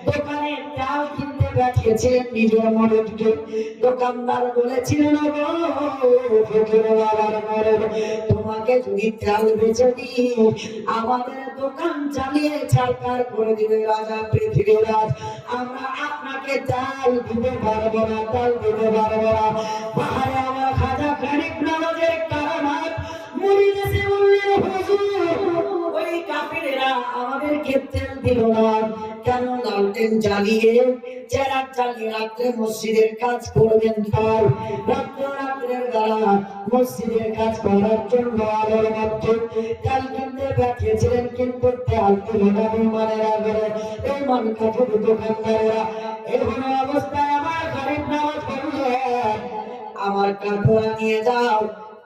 দোকানে চাল কিনতে পাঠিয়েছিলেন নিজের মরদকে। দোকানদার বলেছিলেন, ফকির বাবার মরদ, তোমাকে যদি চাল বেচে দিই আমাদের দোকান চালিয়ে ছাড়কার করে দিবে রাজা পৃথিবীরাজ। আমরা আপনাকে চাল দিতে পারবো না, চাল দিতে পারবো না। পাহাড়ে আমার খাজা গরিব নওয়াজের কারামাত মুরিদেশে বললেন হুজুর ওই কাফিরেরা আমাদেরকে তেল দিল না কেন? লালটেন জ্বালিয়ে চেরাগ জ্বালিয়ে রাত্রে মসজিদের কাজ করবেন। তার রাত্রের বেলা মসজিদের কাজ করার জন্য আলোর মধ্যে তেল কিনতে পাঠিয়েছিলেন, কিন্তু তেল দিল না বিমানের আগে। এই মান কাঠের দোকানদারেরা এমন অবস্থায় আমার গরিব নওয়াজ বললেন আমার কাঠোয়া নিয়ে যাও,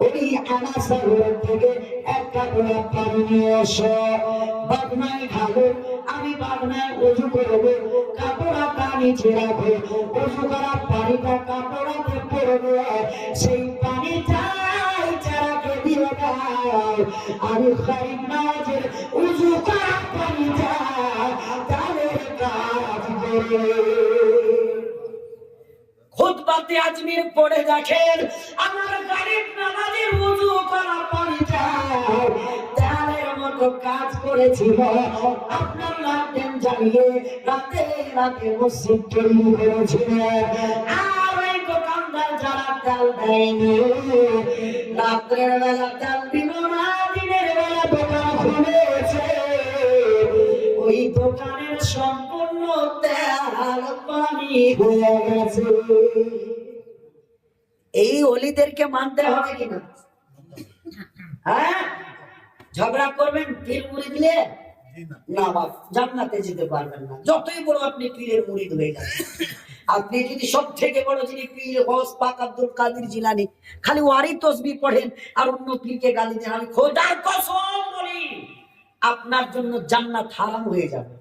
ওই আনাসাগর থেকে এক কাঠোয়া পানি নিয়ে এসো, বাগনায় ঢালো, আমি বাগনায় উজু করবো, কাপড়টা নিচে রাখো, উজু করা পানিটা কাপড়াতে পড়বে, সেই পানি চাই চারাকে দিয়ে দাও। আমি গরিব নওয়াজের উজু করা পানি চাই তাদের কাজ করে। খুতবাতে আজমির পড়ে দেখেন আমার গরিব নওয়াজের ওযু করা পানি চাই তাদের মতো কাজ করেছিল। আপনার লালটেন জ্বালিয়ে রাতে রাতে মসজিদ তৈরি করেছিলেন। আর ওই দোকানদার যারা তেল দেয়নি, রাত্রের বেলা তেল দিল না, দিনের বেলা দোকান খুলেছে, ওই দোকানের সম্পূর্ণ তেল পানি হয়ে গেছে। এই ওলিদেরকে মানতে হবে কিনা? হ্যাঁ, ঝগড়া করবেন পীর মুরিদ নিয়ে না, বাপ জান্নাতে যেতে পারবেন না। যতই বড় আপনি পীরের মুরিদ হয়ে যান, আপনি যদি সব থেকে বড় যিনি পীর গৌস পাক আব্দুল কাদের জিলানী খালি ওয়ারি তসবিহ পড়েন আর অন্য পীরকে গালি দেন, আমি খোদার কসম বলি আপনার জন্য জান্নাত হারাম হয়ে যাবে।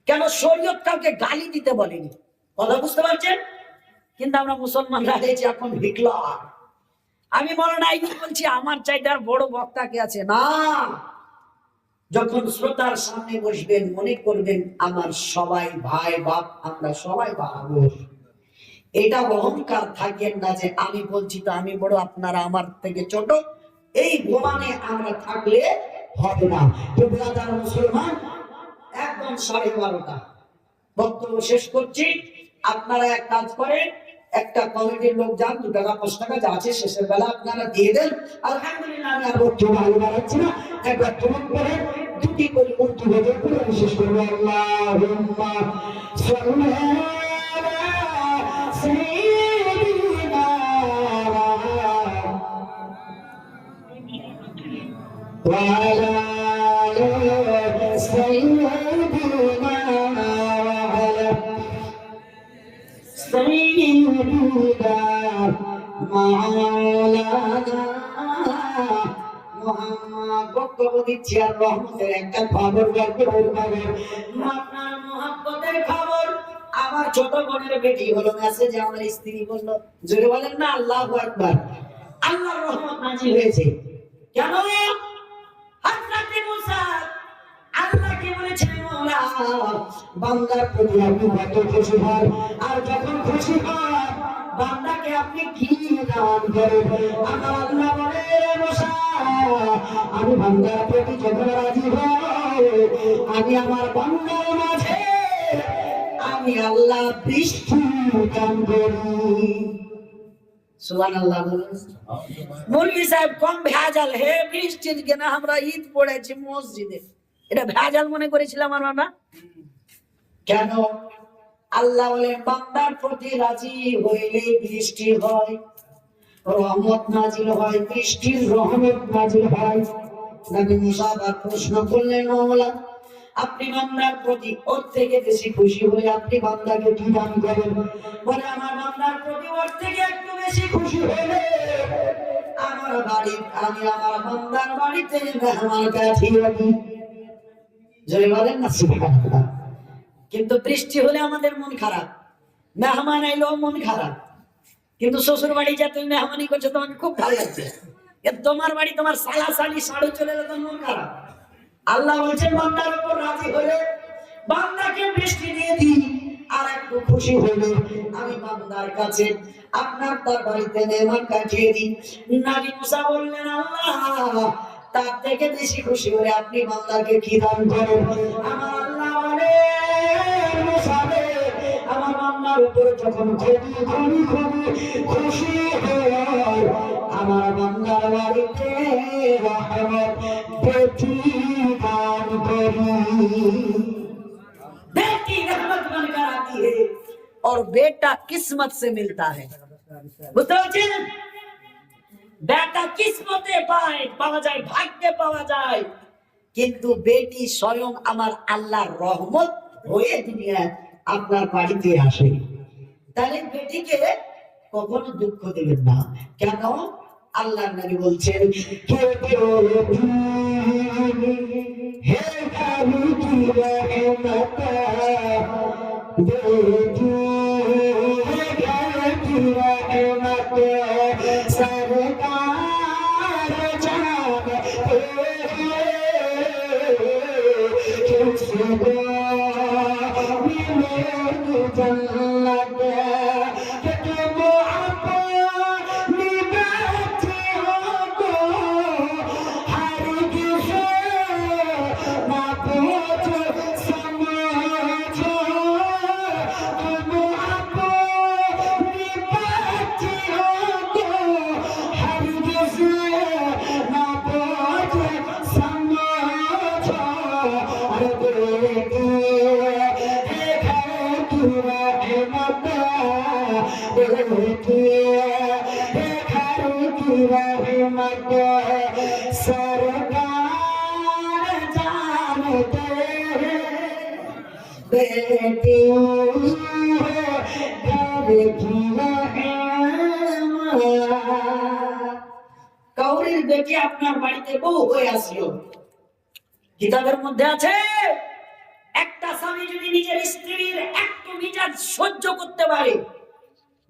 কেন? শরীয়ত কাউকে গালি দিতে বলেনি। কথা বুঝতে পারছেন? কিন্তু আমরা মুসলমানরা হয়েছি এখন হিটলার। আমি মৌলানা আইয়ুব বলছি আমার চাইতে আর বড় বক্তা কে আছে? না। যখন শ্রোতার সামনে বসবেন মনে করবেন আমার সবাই ভাই বাপ, আমরা সবাই বাহাদুর। এটা অহংকার থাকেন না যে আমি বলছি তো আমি বড়, আপনারা আমার থেকে ছোট। এই গোমানে আমরা থাকলে হবে না। তো ব্রাদার মুসলমান, একদম 12:30 বক্তব্য শেষ করছি। আপনারা এক কাজ করেন, একটা কমিটির লোক যান, 2 টাকা 5 টাকা যা আছে শেষের বেলা আপনারা দিয়ে দেন। আলহামদুলিল্লাহ, আমি আর বক্তব্য ভালো বাড়াচ্ছি না। একবার তোমার করে দুটি করে মন্ত্রী বেঁধে করে আমি শেষ করবো। আল্লাহুম্মা সাল্লি আলা সাইয়্যিদিনা ওয়া আলা আলি সাইয়্যিদিনা سيدنا مولانا محمد। বক্তব্য দিচ্ছি আর রহমতের একটা খবর আপনার মুহাব্বতের খবর। আমার ছোট বোনের বেটি হলো মেসেজে আমার স্ত্রী বলল, জোরে বলেন না আল্লাহু আকবার, আল্লাহর রহমত নাজিল হয়েছে। কেন? হযরত মুসা আল্লাহকে বলেছেন মওলা বান্দার প্রতি আপনি কত খুশি হন, আর যখন খুশি হন বান্দাকে আপনি কি দান করেন। আমার আল্লাহ বলে মুসা আমি বান্দার প্রতি যখন রাজি হই আমি আমার বান্দার মাঝে আমি আল্লাহ বৃষ্টি দান করি। সুবহানাল্লাহ বলুন। মৌলভী সাহেব কম ভেজাল হে বৃষ্টির কেনা আমরা ঈদ পড়েছি মসজিদে, এটা ভেজাল মনে করেছিলাম আমরা। কেন? আল্লাহ বলেন বান্দার প্রতি রাজি হইলে বৃষ্টি হয়, রহমত নাজিল হয়, বৃষ্টির রহমত নাজিল হয়। নবী মুসা আবার প্রশ্ন করলেন, মাওলা আপনি বান্দার প্রতি ওর থেকে বেশি খুশি হলে আপনি বান্দাকে কি দান করেন? বলে আমার বান্দার প্রতি ওর থেকে একটু বেশি খুশি হলে আমার বাড়ি আমি আমার বান্দার বাড়িতে মেহমান পাঠিয়ে দিই। জয় বলেন না সুবহানাল্লাহ। কিন্তু বৃষ্টি হলে আমাদের মন খারাপ, মেহমান আইলেও মন খারাপ। কিন্তু শ্বশুর বাড়ি যা তুমি মেহমানি করছো তোমাকে খুব ভালো লাগছে, তোমার বাড়ি তোমার সালা সালি সাড়ু চলে এলে তোমার মন খারাপ। আল্লাহ বলছেন বান্দার উপর রাজি হলে বান্দাকে বৃষ্টি দিয়ে দিই, আর একটু খুশি হলে আমি বান্দার কাছে আপনার তার বাড়িতে মেহমান পাঠিয়ে দিই। নবী মুসা বললেন আল্লাহ তার থেকে বেশি খুশি হলে আপনি বান্দাকে কি দান করেন? আমার আল্লাহ বলেন মুসাবে আমার বান্দার উপরে যখন খুবই খুবই খুবই খুশি হয় আমার বান্দার বাড়িতে রহমত বেশি দান করি। बेटी रहमत बनकर आती है और बेटा किस्मत से मिलता है। বুঝতে পারছেন? বেটা কিসমতে পাওয়া যায়, ভাগ্যে পাওয়া যায়, কিন্তু বেটি স্বয়ং আমার আল্লাহর রহমত হয়ে দুনিয়ায় আপনার বাড়িতে আসে। তাহলে বেটিকে কখনো দুঃখ দেবেন না। কেন? আল্লাহর নবী বলছেন হে হে কারুকি রহমত বেটি হে কারুকি রহমত सरकार जानते किसको मिले जन्नत कि तुम अपनी बेटियों को हरगिज़ ना बोझ समझो। तुम अपनी बेटियों को हरगिज़ ना बोझ समझो। अरे बेटी है घर की रहमत, बेटी है घर की रहमत सरकार जानते बेटी है घर की रहमत। কাউরির বেটি আপনার বাড়িতে বউ হয়ে আসলো, কিতাবের মধ্যে আছে একটা স্বামী যদি নিজের স্ত্রীর একটু মিজাজ সহ্য করতে পারে,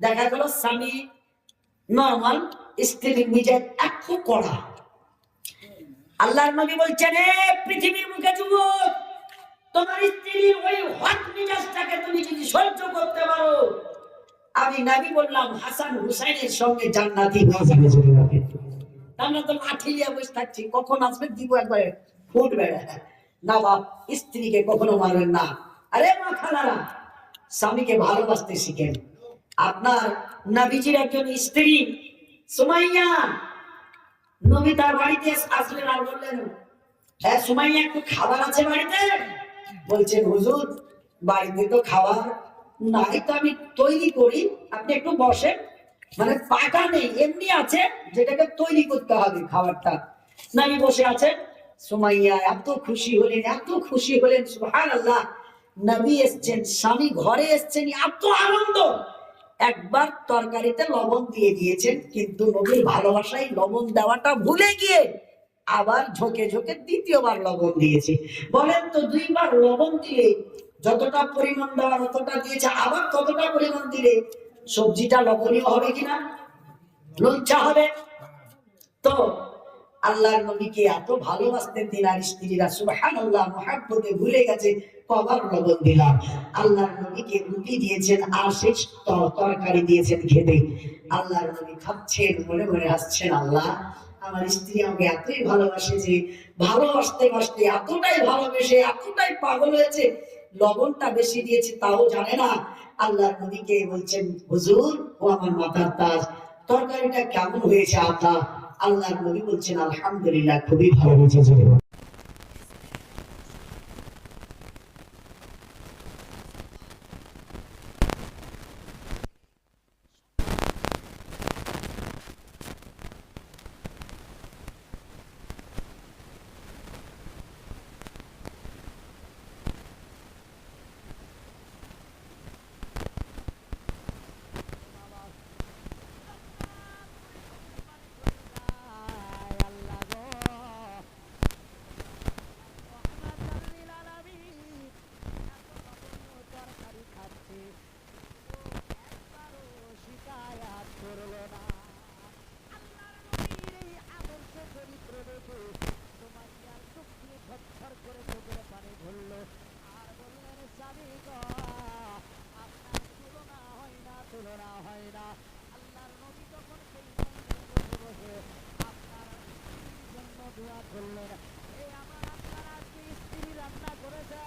দেখা গেল স্বামী নরমাল, স্ত্রীর মিজাজ একটু কড়া, আল্লাহর নবী বলছেন হে পৃথিবীর মুখে যুবক, তোমার স্ত্রীর ওই হট মিজাজটাকে তুমি যদি সহ্য করতে পারো, আমি নবী বললাম হাসান হুসাইনের সঙ্গে জান্নাতি হয়ে যাবে। আমরা তো লাঠিলিয়া বসে থাকছি, কখন আসবে দিব একবারে ফুট বেড়া না। বাপ স্ত্রীকে কখনো মারবেন না। আরে মা খালারা, স্বামীকে ভালোবাসতে শিখেন। আপনার নবীজির একজন স্ত্রী সুমাইয়া, নবী তার বাড়িতে আসলেন আর বললেন হ্যাঁ সুমাইয়া একটু খাবার আছে বাড়িতে? বলছেন হুজুর বাড়িতে তো খাবার নাই, তো আমি তৈরি করি, আপনি একটু বসেন। মানে পাকা নেই, এমনি আছে, যেটাকে তৈরি করতে হবে খাবারটা। নবী বসে আছেন, সুমাইয়া এত খুশি হলেন, এত খুশি হলেন, সুবহানাল্লাহ। নবী এসছেন, স্বামী ঘরে এসছেন, এত আনন্দ। একবার তরকারিতে লবণ দিয়ে দিয়েছেন, কিন্তু নবীর ভালোবাসায় লবণ দেওয়াটা ভুলে গিয়ে আবার ঝোঁকে ঝোঁকে দ্বিতীয়বার লবণ দিয়েছে। বলেন তো দুইবার লবণ দিলে যতটা পরিমাণ দেওয়ার অতটা দিয়েছে, আবার ততটা পরিমাণ দিলে সবজিটা লবণীয় হবে কিনা? লজ্জা হবে। তো আল্লাহর নবীকে এত ভালোবাসতেন তিনার স্ত্রীরা, সুবহানাল্লাহ, মুহাব্বতে ভুলে গেছে কবার লবণ দিলাম। আল্লাহর নবীকে রুটি দিয়েছেন আর শেষ তরকারি দিয়েছেন খেতে। আল্লাহর নবী খাচ্ছেন, মনে মনে হাসছেন, আল্লাহ আমার স্ত্রী আমাকে এতই ভালোবাসে যে ভালোবাসতে বাসতে এতটাই ভালোবেসে এতটাই পাগল হয়েছে, লবণটা বেশি দিয়েছে তাও জানে না। আল্লাহর নবীকে বলছেন হুজুর ও আমার মাথার তাজ, তরকারিটা কেমন হয়েছে আতা? আল্লাহর নবী বলছেন আলহামদুলিল্লাহ, খুবই ভালো হয়েছে। দোয়া করলেন। এই আমার আপনার আজকে স্ত্রী রান্না করেছে,